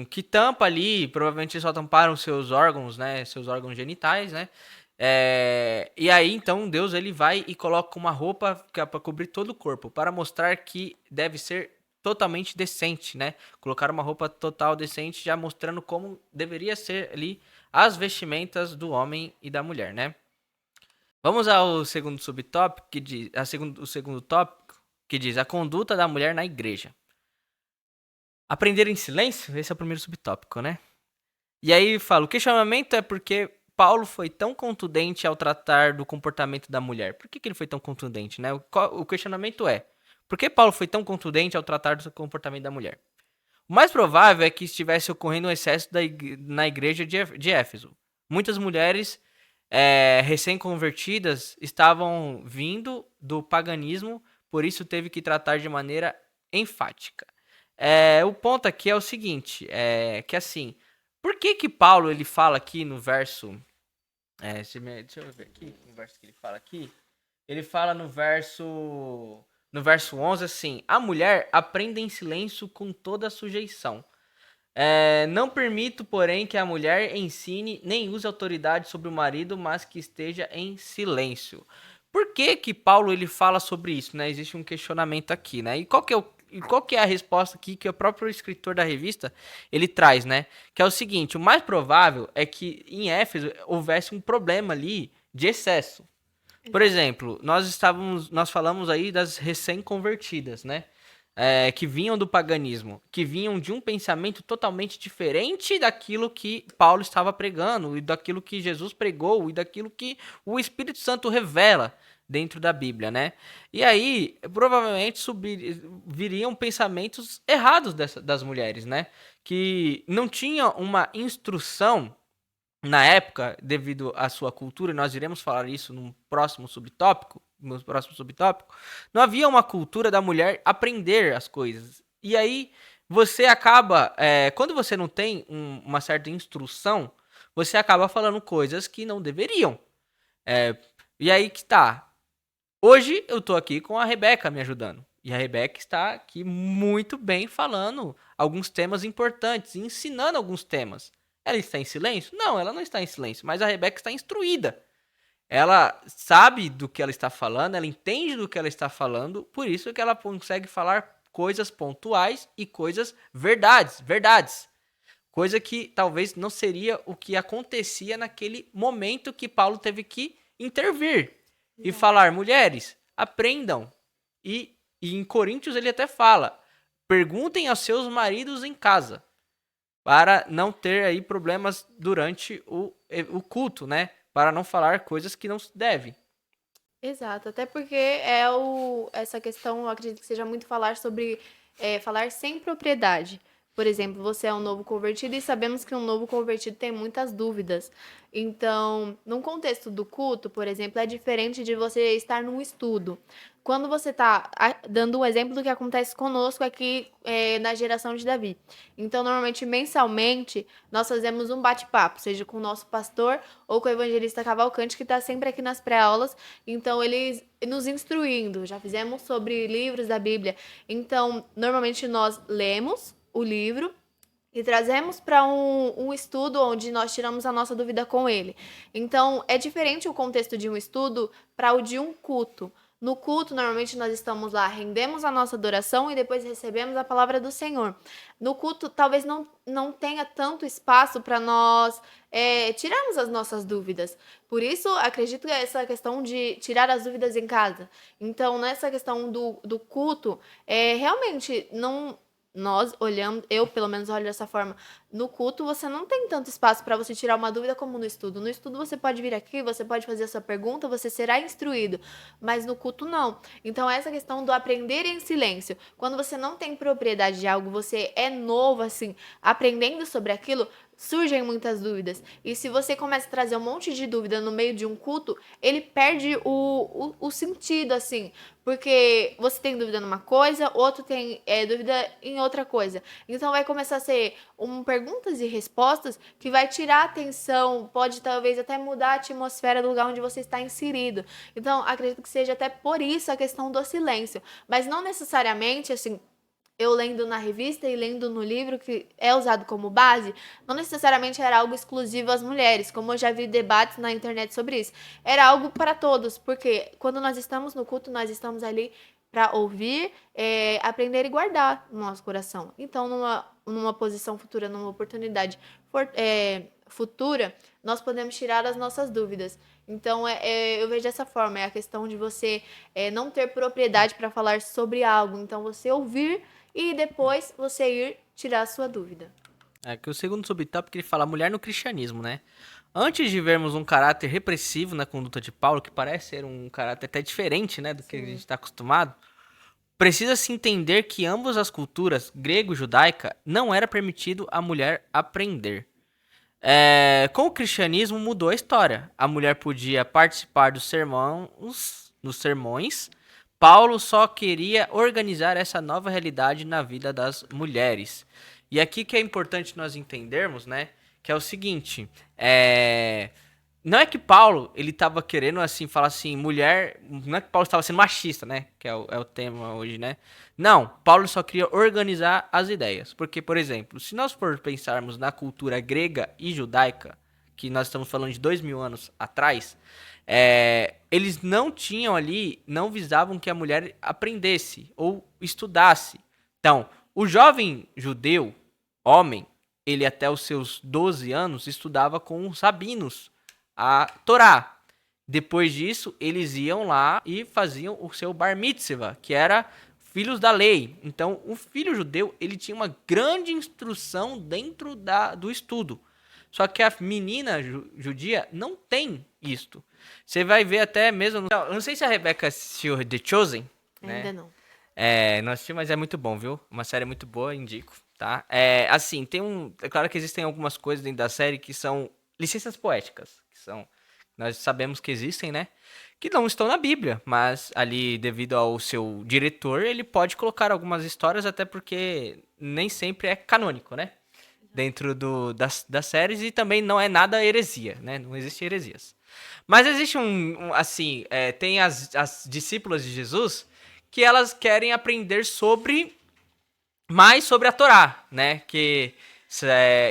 Que tampa ali, provavelmente eles só tamparam seus órgãos, né? Seus órgãos genitais, né? E aí, então, Deus ele vai e coloca uma roupa que é para cobrir todo o corpo, para mostrar que deve ser totalmente decente, né? Colocar uma roupa total decente, já mostrando como deveria ser ali as vestimentas do homem e da mulher, né? Vamos ao segundo subtópico, o segundo tópico, que diz a conduta da mulher na igreja. Aprender em silêncio? Esse é o primeiro subtópico, né? E aí fala, o questionamento é porque Paulo foi tão contundente ao tratar do comportamento da mulher. Por que ele foi tão contundente, né? O questionamento é, por que Paulo foi tão contundente ao tratar do comportamento da mulher? O mais provável é que estivesse ocorrendo um excesso na igreja de Éfeso. Muitas mulheres recém-convertidas estavam vindo do paganismo, por isso teve que tratar de maneira enfática. O ponto aqui é o seguinte, que assim, por que Paulo ele fala aqui no verso... deixa eu ver aqui, o verso que ele fala aqui. Ele fala no verso 11 assim, a mulher aprende em silêncio com toda a sujeição. Não permito, porém, que a mulher ensine nem use autoridade sobre o marido, mas que esteja em silêncio. Por que Paulo ele fala sobre isso, né? Existe um questionamento aqui, né? E qual que é a resposta aqui que o próprio escritor da revista ele traz, né? Que é o seguinte, o mais provável é que em Éfeso houvesse um problema ali de excesso. Por exemplo, nós falamos aí das recém-convertidas, né? Que vinham do paganismo, que vinham de um pensamento totalmente diferente daquilo que Paulo estava pregando, e daquilo que Jesus pregou, e daquilo que o Espírito Santo revela dentro da Bíblia, né? E aí, provavelmente viriam pensamentos errados das mulheres, né? Que não tinham uma instrução na época, devido à sua cultura, e nós iremos falar isso no próximo subtópico, não havia uma cultura da mulher aprender as coisas. E aí, você acaba, quando você não tem uma certa instrução, você acaba falando coisas que não deveriam. E aí que tá. Hoje eu tô aqui com a Rebeca me ajudando. E a Rebeca está aqui muito bem falando alguns temas importantes, ensinando alguns temas. Ela está em silêncio? Não, ela não está em silêncio, mas a Rebeca está instruída. Ela sabe do que ela está falando, ela entende do que ela está falando, por isso que ela consegue falar coisas pontuais e coisas verdades. Coisa que talvez não seria o que acontecia naquele momento que Paulo teve que intervir e falar, mulheres, aprendam. E em Coríntios ele até fala, perguntem aos seus maridos em casa, para não ter aí problemas durante o culto, né? para não falar coisas que não se deve. Exato, até porque essa questão, eu acredito que seja muito falar sobre falar sem propriedade. Por exemplo, você é um novo convertido e sabemos que um novo convertido tem muitas dúvidas. Então, num contexto do culto, por exemplo, é diferente de você estar num estudo. Quando você está dando um exemplo do que acontece conosco aqui na geração de Davi. Então, normalmente, mensalmente, nós fazemos um bate-papo, seja com o nosso pastor ou com o evangelista Cavalcante, que está sempre aqui nas pré-aulas. Então, eles nos instruindo. Já fizemos sobre livros da Bíblia. Então, normalmente, nós lemos o livro e trazemos para um estudo onde nós tiramos a nossa dúvida com ele. Então, é diferente o contexto de um estudo para o de um culto. No culto, normalmente nós estamos lá, rendemos a nossa adoração e depois recebemos a palavra do Senhor. No culto, talvez não tenha tanto espaço para nós tirarmos as nossas dúvidas. Por isso, acredito que essa questão de tirar as dúvidas em casa. Então, nessa questão do culto, realmente não. Nós olhamos, eu pelo menos olho dessa forma. No culto, você não tem tanto espaço para você tirar uma dúvida como no estudo. No estudo, você pode vir aqui, você pode fazer a sua pergunta, você será instruído. Mas no culto, não. Então, essa questão do aprender em silêncio. Quando você não tem propriedade de algo, você é novo, assim, aprendendo sobre aquilo, surgem muitas dúvidas. E se você começa a trazer um monte de dúvida no meio de um culto, ele perde o sentido, assim. Porque você tem dúvida numa coisa, outro tem dúvida em outra coisa. Então vai começar a ser perguntas e respostas que vai tirar a atenção, pode talvez até mudar a atmosfera do lugar onde você está inserido. Então acredito que seja até por isso a questão do silêncio. Mas não necessariamente, assim, eu lendo na revista e lendo no livro que é usado como base, não necessariamente era algo exclusivo às mulheres, como eu já vi debates na internet sobre isso. Era algo para todos, porque quando nós estamos no culto, nós estamos ali para ouvir, aprender e guardar no nosso coração. Então, numa posição futura, numa oportunidade futura, nós podemos tirar as nossas dúvidas. Então, eu vejo dessa forma, é a questão de você não ter propriedade para falar sobre algo. Então, você ouvir e depois você ir tirar a sua dúvida. É que o segundo subtópico ele fala mulher no cristianismo, né? Antes de vermos um caráter repressivo na conduta de Paulo, que parece ser um caráter até diferente, né, do que a gente está acostumado, precisa-se entender que ambas as culturas, grego e judaica, não era permitido a mulher aprender. Com o cristianismo mudou a história. A mulher podia participar dos sermões. Paulo só queria organizar essa nova realidade na vida das mulheres. E aqui que é importante nós entendermos, né? Que é o seguinte, não é que Paulo, ele estava querendo, assim, falar assim, mulher... Não é que Paulo estava sendo machista, né? Que é o tema hoje, né? Não, Paulo só queria organizar as ideias. Porque, por exemplo, se nós for pensarmos na cultura grega e judaica, que nós estamos falando de 2000 anos atrás, eles não tinham ali, não visavam que a mulher aprendesse ou estudasse. Então, o jovem judeu, homem, ele até os seus 12 anos estudava com os rabinos a Torá. Depois disso, eles iam lá e faziam o seu bar mitzvah, que era filhos da lei. Então, o filho judeu, ele tinha uma grande instrução dentro do estudo. Só que a menina judia não tem isto. Você vai ver até mesmo... Eu não sei se a Rebeca assistiu The Chosen. Ainda não. Não assisti, mas é muito bom, viu? Uma série muito boa, indico, tá? Assim, é claro que existem algumas coisas dentro da série que são licenças poéticas, nós sabemos que existem, né? Que não estão na Bíblia, mas ali, devido ao seu diretor, ele pode colocar algumas histórias, até porque nem sempre é canônico, né? Dentro das séries, e também não é nada heresia, né? Não existe heresias. Mas existe tem as discípulas de Jesus que elas querem aprender mais sobre a Torá, né?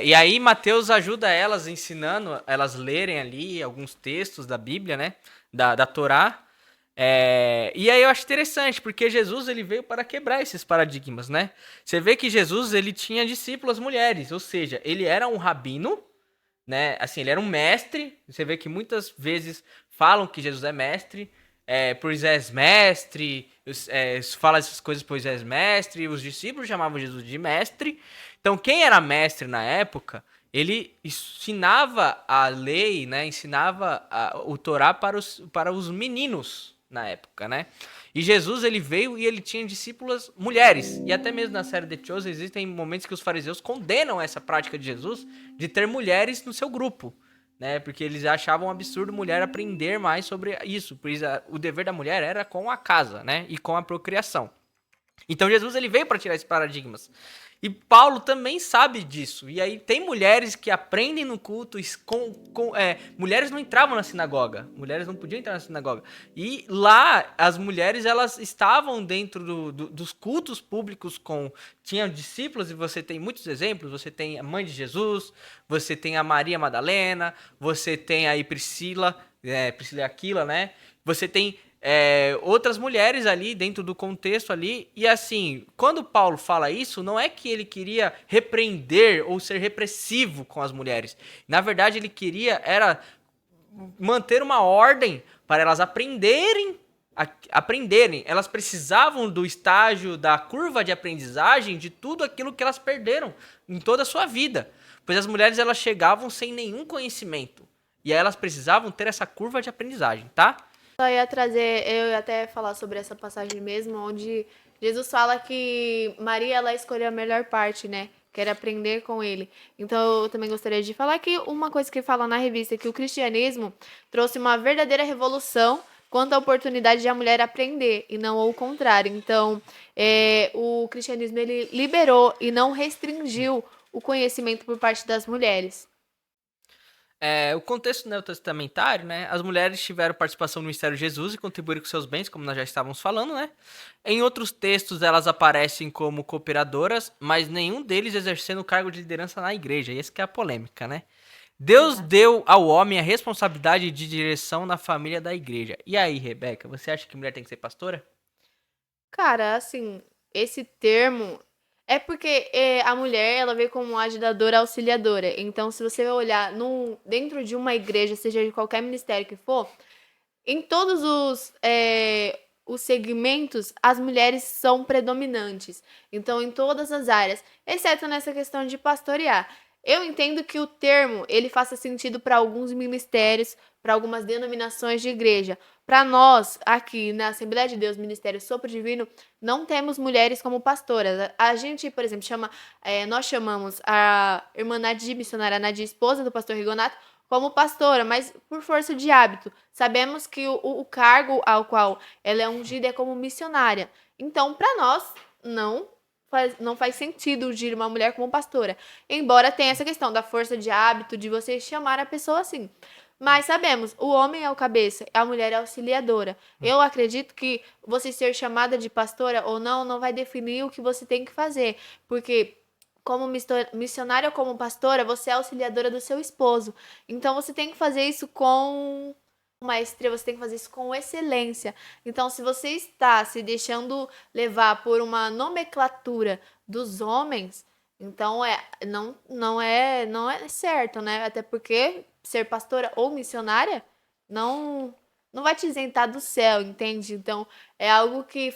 E aí Mateus ajuda elas, ensinando elas lerem ali alguns textos da Bíblia, né? Da Torá. E aí eu acho interessante, porque Jesus ele veio para quebrar esses paradigmas, né? Você vê que Jesus ele tinha discípulas mulheres, ou seja, ele era um rabino, né? Assim, ele era um mestre. Você vê que muitas vezes falam que Jesus é mestre, Moisés mestre, fala essas coisas por Moisés mestre, os discípulos chamavam Jesus de mestre. Então, quem era mestre na época, ele ensinava a lei, né? Ensinava o Torá para os meninos na época, né? E Jesus, ele veio e ele tinha discípulas mulheres. E até mesmo na série The Chosen existem momentos que os fariseus condenam essa prática de Jesus de ter mulheres no seu grupo, né? Porque eles achavam um absurdo mulher aprender mais sobre isso. Pois o dever da mulher era com a casa, né? E com a procriação. Então Jesus, ele veio para tirar esses paradigmas. E Paulo também sabe disso. E aí tem mulheres que aprendem no culto. Mulheres não entravam na sinagoga. Mulheres não podiam entrar na sinagoga. E lá, as mulheres, elas estavam dentro dos cultos públicos. Tinham discípulos, e você tem muitos exemplos. Você tem a mãe de Jesus. Você tem a Maria Madalena. Você tem aí Priscila. Priscila e Aquila, né? Você tem outras mulheres ali dentro do contexto ali. E assim, quando Paulo fala isso, não é que ele queria repreender ou ser repressivo com as mulheres. Na verdade, ele queria era manter uma ordem para elas aprenderem. Elas precisavam do estágio da curva de aprendizagem de tudo aquilo que elas perderam em toda a sua vida. Pois as mulheres, elas chegavam sem nenhum conhecimento. E aí elas precisavam ter essa curva de aprendizagem, tá? Só ia trazer, eu ia até falar sobre essa passagem mesmo, onde Jesus fala que Maria, ela escolheu a melhor parte, né? Que era aprender com ele. Então, eu também gostaria de falar que uma coisa que fala na revista é que o cristianismo trouxe uma verdadeira revolução quanto à oportunidade de a mulher aprender, e não ao contrário. Então, o cristianismo, ele liberou e não restringiu o conhecimento por parte das mulheres. O contexto neotestamentário, né? As mulheres tiveram participação no mistério de Jesus e contribuíram com seus bens, como nós já estávamos falando, né? Em outros textos, elas aparecem como cooperadoras, mas nenhum deles exercendo o cargo de liderança na igreja. E essa que é a polêmica, né? Deus deu ao homem a responsabilidade de direção na família da igreja. E aí, Rebeca, você acha que mulher tem que ser pastora? Cara, assim, esse termo é porque a mulher, ela veio como ajudadora auxiliadora. Então, se você olhar dentro de uma igreja, seja de qualquer ministério que for, em todos os segmentos, as mulheres são predominantes. Então, em todas as áreas, exceto nessa questão de pastorear. Eu entendo que o termo ele faça sentido para alguns ministérios, para algumas denominações de igreja. Para nós, aqui na Assembleia de Deus, Ministério Sopro Divino, não temos mulheres como pastoras. A gente, por exemplo, nós chamamos a irmã Nadir, missionária Nadir, esposa do pastor Rigonato, como pastora, mas por força de hábito. Sabemos que o cargo ao qual ela é ungida é como missionária. Então, para nós, não faz sentido ungir uma mulher como pastora. Embora tenha essa questão da força de hábito, de você chamar a pessoa assim. Mas sabemos, o homem é o cabeça, a mulher é a auxiliadora. Eu acredito que você ser chamada de pastora ou não vai definir o que você tem que fazer. Porque como missionária ou como pastora, você é auxiliadora do seu esposo. Então você tem que fazer isso com maestria, você tem que fazer isso com excelência. Então, se você está se deixando levar por uma nomenclatura dos homens, então não é certo, né? Até porque ser pastora ou missionária não vai te isentar do céu, entende? Então, é algo que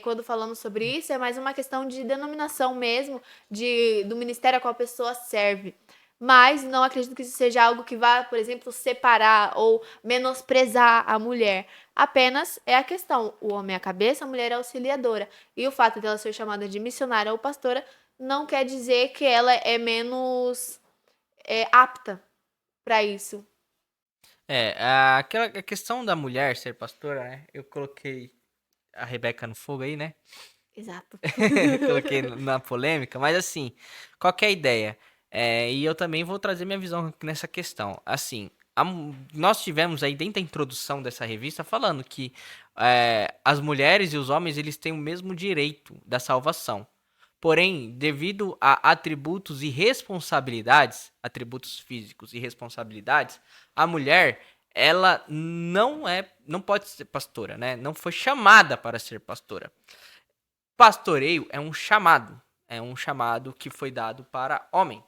quando falamos sobre isso, é mais uma questão de denominação mesmo, do ministério a qual a pessoa serve. Mas não acredito que isso seja algo que vá, por exemplo, separar ou menosprezar a mulher. Apenas é a questão: o homem é a cabeça, a mulher é a auxiliadora. E o fato dela ser chamada de missionária ou pastora não quer dizer que ela é menos apta para isso. A questão da mulher ser pastora, né? Eu coloquei a Rebeca no fogo aí, né? Exato. Coloquei na polêmica, mas assim, qual que é a ideia? E eu também vou trazer minha visão nessa questão. Assim, nós tivemos aí dentro da introdução dessa revista falando que as mulheres e os homens eles têm o mesmo direito da salvação. Porém, devido a atributos e responsabilidades, atributos físicos e responsabilidades, a mulher ela não pode ser pastora, né? Não foi chamada para ser pastora. Pastoreio é um chamado que foi dado para homem.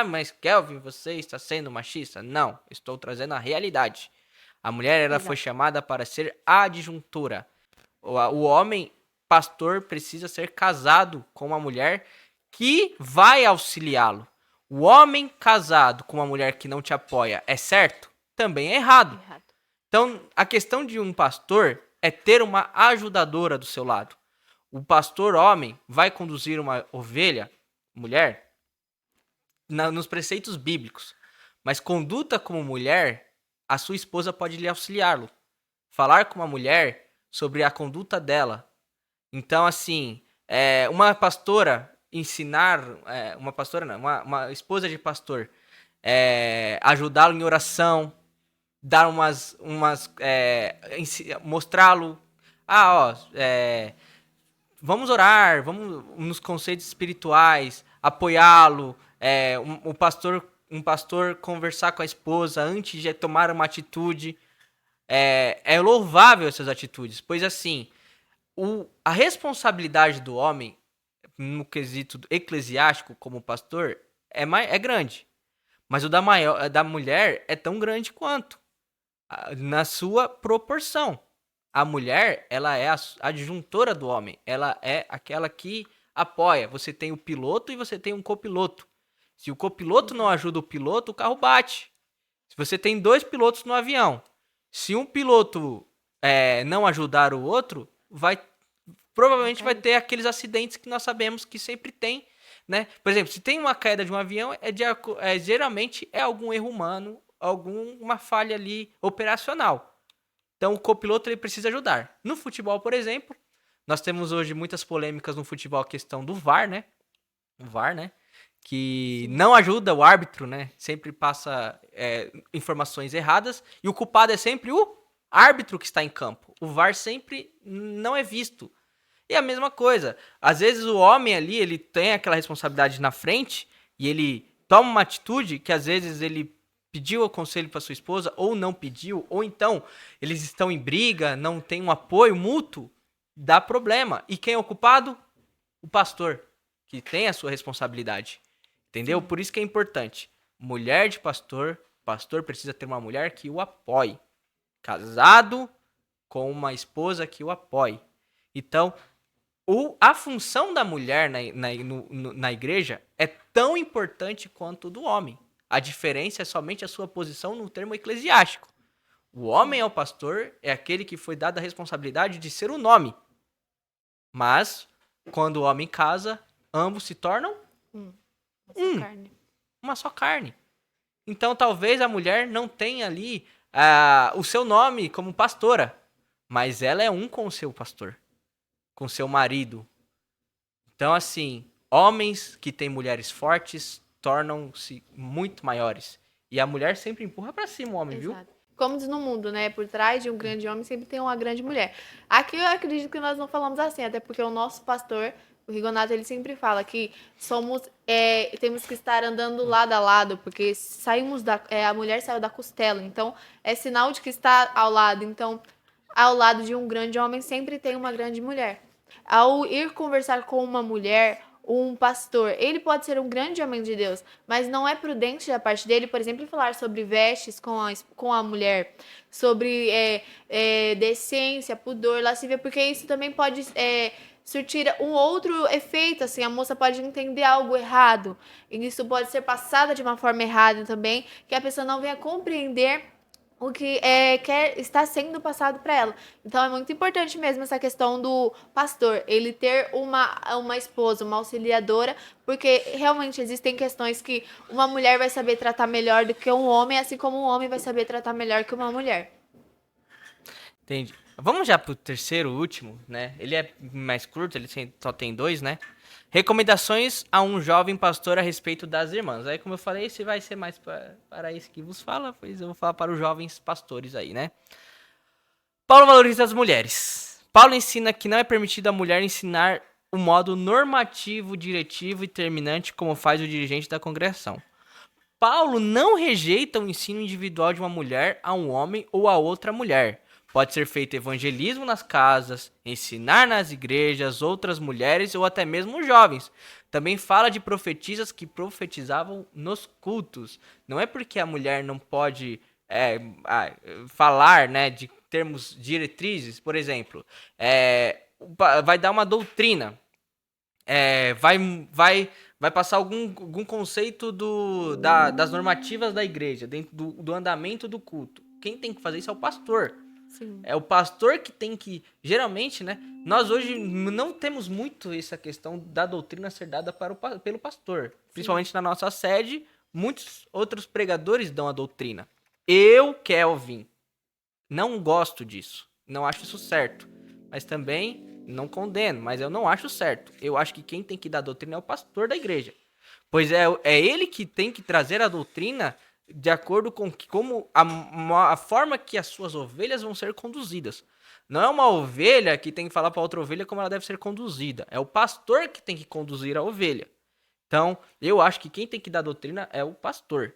Mas Kelvin, você está sendo machista? Não, estou trazendo a realidade. A mulher ela foi chamada para ser adjuntora. O homem pastor precisa ser casado com uma mulher que vai auxiliá-lo. O homem casado com uma mulher que não te apoia é certo? Também é errado. Errado. Então, a questão de um pastor é ter uma ajudadora do seu lado. O pastor homem vai conduzir uma ovelha, mulher, nos preceitos bíblicos. Mas conduta como mulher, a sua esposa pode lhe auxiliá-lo. Falar com uma mulher sobre a conduta dela. Então, assim, uma pastora ensinar, uma pastora não, uma esposa de pastor, ajudá-lo em oração, dar mostrá-lo, vamos orar, vamos nos conceitos espirituais, apoiá-lo, um pastor conversar com a esposa antes de tomar uma atitude. É louvável essas atitudes, pois assim, a responsabilidade do homem, no quesito eclesiástico como pastor, é grande. Mas o da mulher é tão grande quanto, na sua proporção. A mulher, ela é a adjuntora do homem. Ela é aquela que apoia. Você tem o piloto e você tem um copiloto. Se o copiloto não ajuda o piloto, o carro bate. Se você tem 2 pilotos no avião, se um piloto não ajudar o outro, provavelmente vai ter aqueles acidentes que nós sabemos que sempre tem, né? Por exemplo, se tem uma queda de um avião, geralmente é algum erro humano, alguma falha ali operacional. Então o copiloto ele precisa ajudar. No futebol, por exemplo, nós temos hoje muitas polêmicas no futebol, a questão do VAR, né? O VAR, né? Que não ajuda o árbitro, né? Sempre passa informações erradas e o culpado é sempre o árbitro que está em campo. O VAR sempre não é visto. E a mesma coisa, às vezes o homem ali, ele tem aquela responsabilidade na frente e ele toma uma atitude que às vezes ele pediu o conselho para sua esposa ou não pediu, ou então eles estão em briga, não tem um apoio mútuo, dá problema. E quem é o culpado? O pastor, que tem a sua responsabilidade. Entendeu? Por isso que é importante. Mulher de pastor, pastor precisa ter uma mulher que o apoie. Casado com uma esposa que o apoie. Então, a função da mulher na igreja é tão importante quanto do homem. A diferença é somente a sua posição no termo eclesiástico. O homem é o pastor, é aquele que foi dado a responsabilidade de ser o nome. Mas, quando o homem casa, ambos se tornam uma só carne. Então, talvez a mulher não tenha ali o seu nome como pastora, mas ela é um com o seu pastor, com seu marido. Então, assim, homens que têm mulheres fortes tornam-se muito maiores. E a mulher sempre empurra pra cima o homem, Exato. viu? Como diz no mundo, né? Por trás de um grande homem sempre tem uma grande mulher. Aqui eu acredito que nós não falamos assim, até porque o nosso pastor, o Rigonato, ele sempre fala que temos que estar andando lado a lado, porque a mulher saiu da costela, então é sinal de que está ao lado. Então, ao lado de um grande homem sempre tem uma grande mulher. Ao ir conversar com uma mulher, um pastor, ele pode ser um grande homem de Deus, mas não é prudente da parte dele, por exemplo, falar sobre vestes com a mulher, sobre decência, pudor, lascívia, porque isso também pode surtir um outro efeito, assim, a moça pode entender algo errado, e isso pode ser passado de uma forma errada também, que a pessoa não venha compreender o que está sendo passado para ela. Então é muito importante mesmo essa questão do pastor, ele ter uma esposa, uma auxiliadora, porque realmente existem questões que uma mulher vai saber tratar melhor do que um homem, assim como um homem vai saber tratar melhor que uma mulher. Entendi. Vamos já pro terceiro, último, né? Ele é mais curto, ele só tem 2, né? Recomendações a um jovem pastor a respeito das irmãs. Aí, como eu falei, esse vai ser mais para esse que vos fala, pois eu vou falar para os jovens pastores aí, né? Paulo valoriza as mulheres. Paulo ensina que não é permitido a mulher ensinar o modo normativo, diretivo e terminante como faz o dirigente da congregação. Paulo não rejeita o ensino individual de uma mulher a um homem ou a outra mulher. Pode ser feito evangelismo nas casas, ensinar nas igrejas, outras mulheres ou até mesmo jovens. Também fala de profetisas que profetizavam nos cultos. Não é porque a mulher não pode falar, né, de termos diretrizes, por exemplo, vai dar uma doutrina, vai vai passar algum conceito das normativas da igreja, dentro do andamento do culto. Quem tem que fazer isso é o pastor. Sim. É o pastor que tem que... Geralmente, né? Nós hoje não temos muito essa questão da doutrina ser dada pelo pastor. Principalmente na nossa sede, muitos outros pregadores dão a doutrina. Eu, Kelvin, não gosto disso. Não acho isso certo. Mas também não condeno, mas eu não acho certo. Eu acho que quem tem que dar a doutrina é o pastor da igreja. Pois é ele que tem que trazer a doutrina de acordo com como a forma que as suas ovelhas vão ser conduzidas. Não é uma ovelha que tem que falar para outra ovelha como ela deve ser conduzida. É o pastor que tem que conduzir a ovelha. Então, eu acho que quem tem que dar doutrina é o pastor.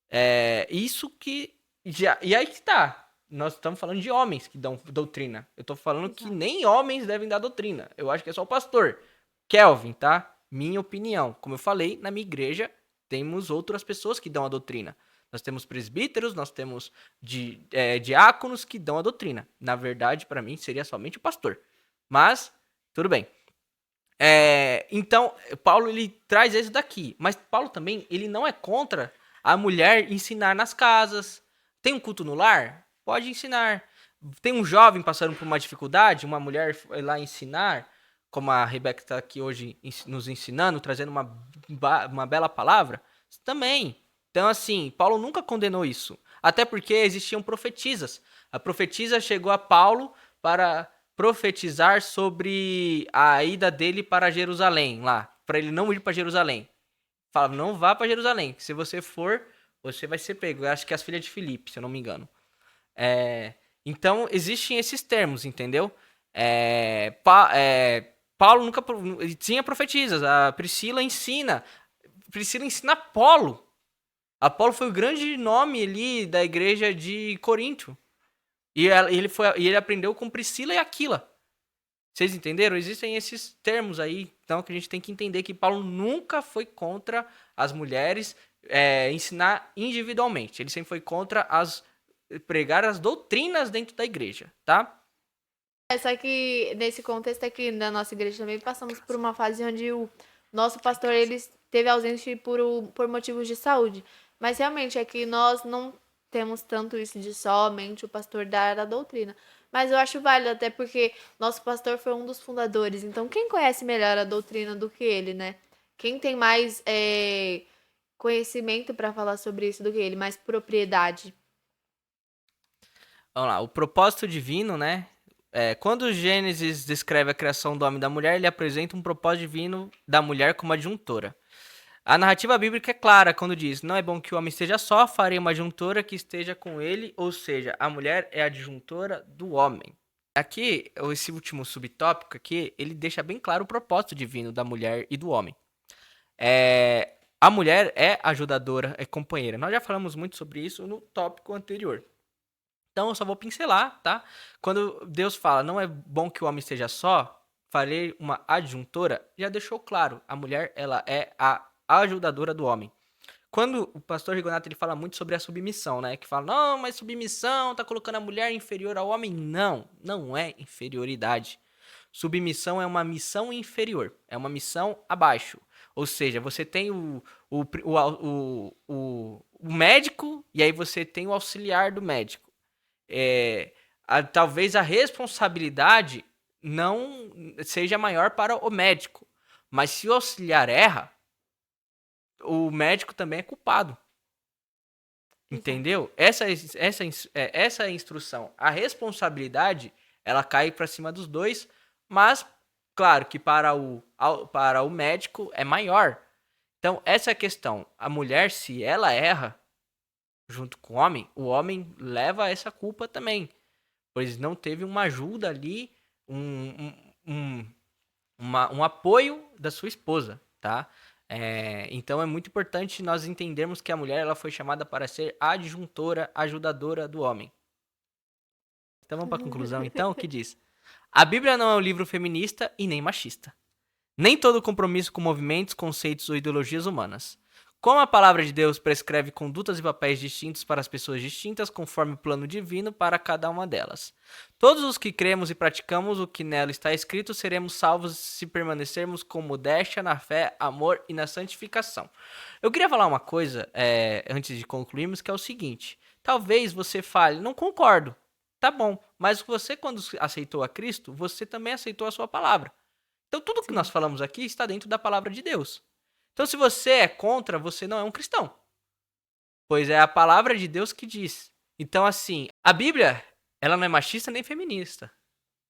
É isso que... E aí que tá. Nós estamos falando de homens que dão doutrina. Eu tô falando que nem homens devem dar doutrina. Eu acho que é só o pastor. Kelvin, tá? Minha opinião. Como eu falei, na minha igreja temos outras pessoas que dão a doutrina. Nós temos presbíteros, nós temos diáconos que dão a doutrina. Na verdade, para mim, seria somente o pastor. Mas, tudo bem. Então, Paulo, ele traz isso daqui. Mas Paulo também, ele não é contra a mulher ensinar nas casas. Tem um culto no lar? Pode ensinar. Tem um jovem passando por uma dificuldade, uma mulher foi lá ensinar, como a Rebeca está aqui hoje nos ensinando, trazendo uma bela palavra, também. Então, assim, Paulo nunca condenou isso. Até porque existiam profetisas. A profetisa chegou a Paulo para profetizar sobre a ida dele para Jerusalém, lá. Para ele não ir para Jerusalém. Falava, não vá para Jerusalém. Se você for, você vai ser pego. Eu acho que é as filhas de Filipe, se eu não me engano. Então, existem esses termos, entendeu? Paulo nunca tinha profetizas. A Priscila ensina. Priscila ensina Apolo. Apolo foi o grande nome ali da igreja de Corinto. E ele aprendeu com Priscila e Aquila. Vocês entenderam? Existem esses termos aí. Então, que a gente tem que entender que Paulo nunca foi contra as mulheres ensinar individualmente. Ele sempre foi contra pregar as doutrinas dentro da igreja, tá? Só que nesse contexto aqui na nossa igreja também passamos por uma fase onde o nosso pastor ele teve ausência por motivos de saúde. Mas realmente é que nós não temos tanto isso de somente o pastor dar a doutrina. Mas eu acho válido, até porque nosso pastor foi um dos fundadores. Então, quem conhece melhor a doutrina do que ele, né? Quem tem mais conhecimento para falar sobre isso do que ele, mais propriedade. Vamos lá, o propósito divino, né? Quando Gênesis descreve a criação do homem e da mulher, ele apresenta um propósito divino da mulher como adjuntora. A narrativa bíblica é clara quando diz: não é bom que o homem esteja só, farei uma adjuntora que esteja com ele, ou seja, a mulher é a adjuntora do homem. Aqui, esse último subtópico aqui, ele deixa bem claro o propósito divino da mulher e do homem. A mulher é ajudadora, é companheira. Nós já falamos muito sobre isso no tópico anterior. Então eu só vou pincelar, tá? Quando Deus fala, não é bom que o homem esteja só, farei uma adjuntora, já deixou claro, a mulher ela é a ajudadora do homem. Quando o pastor Rigonato ele fala muito sobre a submissão, né? Que fala, não, mas submissão tá colocando a mulher inferior ao homem. Não, não é inferioridade. Submissão é uma missão inferior, é uma missão abaixo. Ou seja, você tem o médico e aí você tem o auxiliar do médico. Talvez a responsabilidade não seja maior para o médico, mas se o auxiliar erra, o médico também é culpado. Entendeu? Essa é a instrução. A responsabilidade ela cai para cima dos dois, mas claro que para o médico é maior. Então essa é a questão. A mulher, se ela erra junto com o homem leva essa culpa também, pois não teve uma ajuda ali, um apoio da sua esposa, tá? Então é muito importante nós entendermos que a mulher ela foi chamada para ser adjuntora, ajudadora do homem. Então vamos para a conclusão, então, que diz: a Bíblia não é um livro feminista e nem machista. Nem todo compromisso com movimentos, conceitos ou ideologias humanas. Como a palavra de Deus prescreve condutas e papéis distintos para as pessoas distintas, conforme o plano divino para cada uma delas. Todos os que cremos e praticamos o que nela está escrito seremos salvos se permanecermos com modéstia na fé, amor e na santificação. Eu queria falar uma coisa, antes de concluirmos, que é o seguinte. Talvez você fale, não concordo, tá bom, mas você quando aceitou a Cristo, você também aceitou a sua palavra. Então tudo que nós falamos aqui está dentro da palavra de Deus. Então, se você é contra, você não é um cristão. Pois é a palavra de Deus que diz. Então, assim, a Bíblia, ela não é machista nem feminista.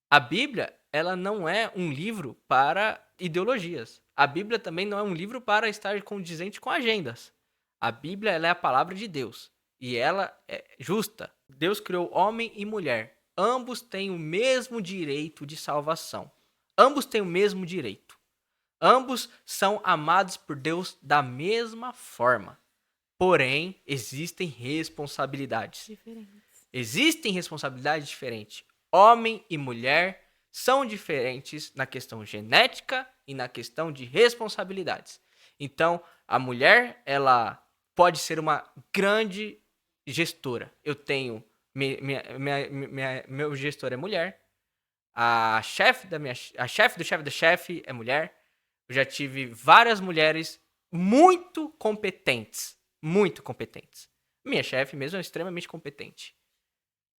A Bíblia, ela não é um livro para ideologias. A Bíblia também não é um livro para estar condizente com agendas. A Bíblia, ela é a palavra de Deus. E ela é justa. Deus criou homem e mulher. Ambos têm o mesmo direito de salvação. Ambos têm o mesmo direito. Ambos são amados por Deus da mesma forma. Porém, existem responsabilidades. Existem responsabilidades diferentes. Homem e mulher são diferentes na questão genética e na questão de responsabilidades. Então, a mulher, ela pode ser uma grande gestora. Eu tenho... meu gestor é mulher. A chefe do chefe do chefe é mulher. Eu já tive várias mulheres muito competentes. Muito competentes. Minha chefe mesmo é extremamente competente.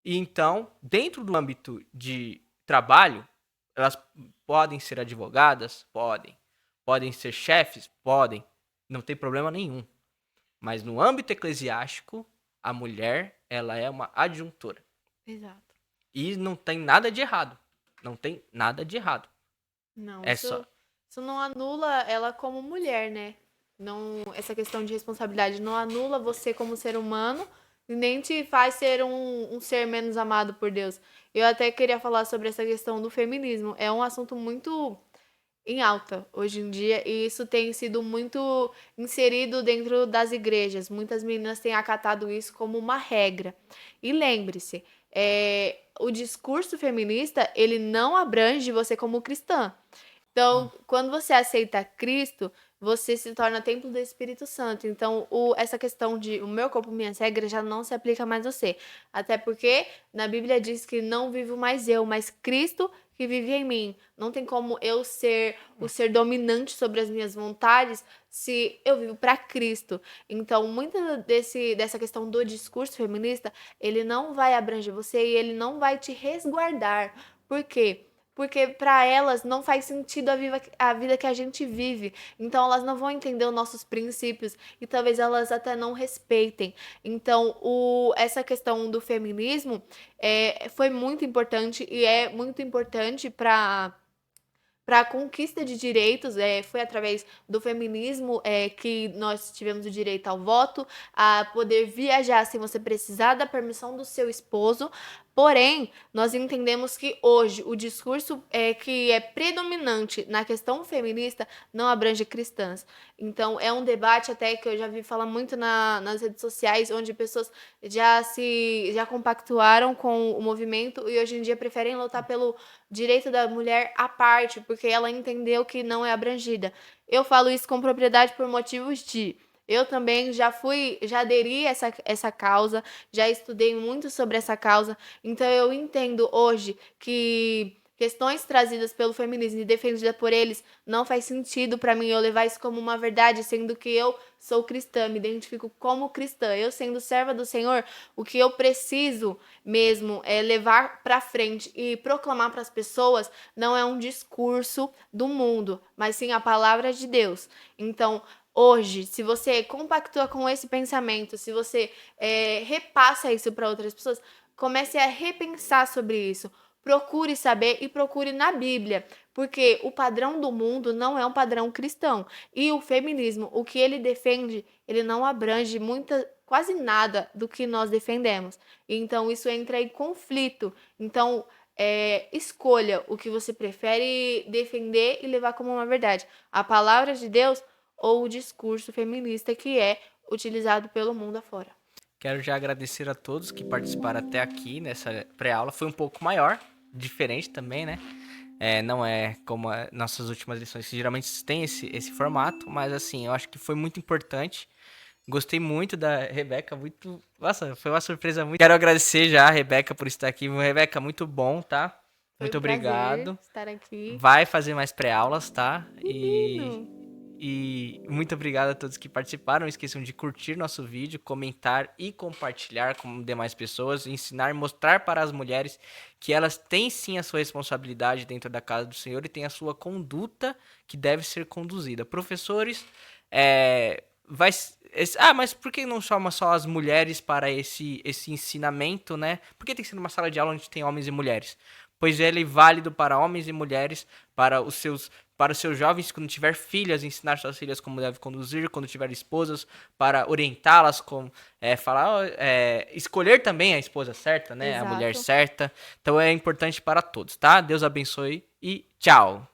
E então, dentro do âmbito de trabalho, elas podem ser advogadas? Podem. Podem ser chefes? Podem. Não tem problema nenhum. Mas no âmbito eclesiástico, a mulher, ela é uma adjuntora. Exato. E não tem nada de errado. Não tem nada de errado. Não, É só... Isso não anula ela como mulher, né? Não, essa questão de responsabilidade não anula você como ser humano e nem te faz ser um ser menos amado por Deus. Eu até queria falar sobre essa questão do feminismo. É um assunto muito em alta hoje em dia e isso tem sido muito inserido dentro das igrejas. Muitas meninas têm acatado isso como uma regra. E lembre-se, o discurso feminista, ele não abrange você como cristã. Então, quando você aceita Cristo, você se torna templo do Espírito Santo. Então, essa questão de o meu corpo, minhas regras, já não se aplica mais a você. Até porque na Bíblia diz que não vivo mais eu, mas Cristo que vive em mim. Não tem como eu ser o ser dominante sobre as minhas vontades se eu vivo para Cristo. Então, muita dessa questão do discurso feminista, ele não vai abranger você e ele não vai te resguardar. Por quê? Porque para elas não faz sentido a vida que a gente vive. Então elas não vão entender os nossos princípios e talvez elas até não respeitem. Então essa questão do feminismo foi muito importante e é muito importante para a conquista de direitos. Foi através do feminismo que nós tivemos o direito ao voto, a poder viajar sem você precisar da permissão do seu esposo. Porém, nós entendemos que hoje o discurso que é predominante na questão feminista não abrange cristãs. Então, é um debate até que eu já vi falar muito nas redes sociais, onde pessoas já compactuaram com o movimento e hoje em dia preferem lutar pelo direito da mulher à parte, porque ela entendeu que não é abrangida. Eu falo isso com propriedade por motivos de... Eu também já aderi a essa causa, já estudei muito sobre essa causa, então eu entendo hoje que questões trazidas pelo feminismo e defendidas por eles não faz sentido para mim eu levar isso como uma verdade, sendo que eu sou cristã, me identifico como cristã. Eu sendo serva do Senhor, o que eu preciso mesmo é levar para frente e proclamar para as pessoas não é um discurso do mundo, mas sim a palavra de Deus. Então, hoje, se você compactua com esse pensamento, se você repassa isso para outras pessoas, comece a repensar sobre isso. Procure saber e procure na Bíblia, porque o padrão do mundo não é um padrão cristão. E o feminismo, o que ele defende, ele não abrange quase nada do que nós defendemos. Então, isso entra em conflito. Então, escolha o que você prefere defender e levar como uma verdade. A palavra de Deus ou o discurso feminista que é utilizado pelo mundo afora. Quero já agradecer a todos que participaram até aqui nessa pré-aula. Foi um pouco maior, diferente também, né? Não é como nossas últimas lições, que geralmente tem esse formato, mas assim, eu acho que foi muito importante. Gostei muito da Rebeca, muito. Nossa, foi uma surpresa muito. Quero agradecer já a Rebeca por estar aqui. Rebeca, muito bom, tá? Foi Muito um prazer obrigado. estar aqui. Vai fazer mais pré-aulas, tá? Menino! E muito obrigado a todos que participaram. Não esqueçam de curtir nosso vídeo, comentar e compartilhar com demais pessoas, ensinar, mostrar para as mulheres que elas têm sim a sua responsabilidade dentro da casa do Senhor e têm a sua conduta que deve ser conduzida. Professores, mas por que não chama só as mulheres para esse ensinamento, né? Por que tem que ser numa sala de aula onde tem homens e mulheres? Pois ele é válido para homens e mulheres, para os seus jovens, quando tiver filhas, ensinar suas filhas como deve conduzir, quando tiver esposas, para orientá-las, escolher também a esposa certa, né? A mulher Exato. certa. Então é importante para todos, tá? Deus abençoe e tchau!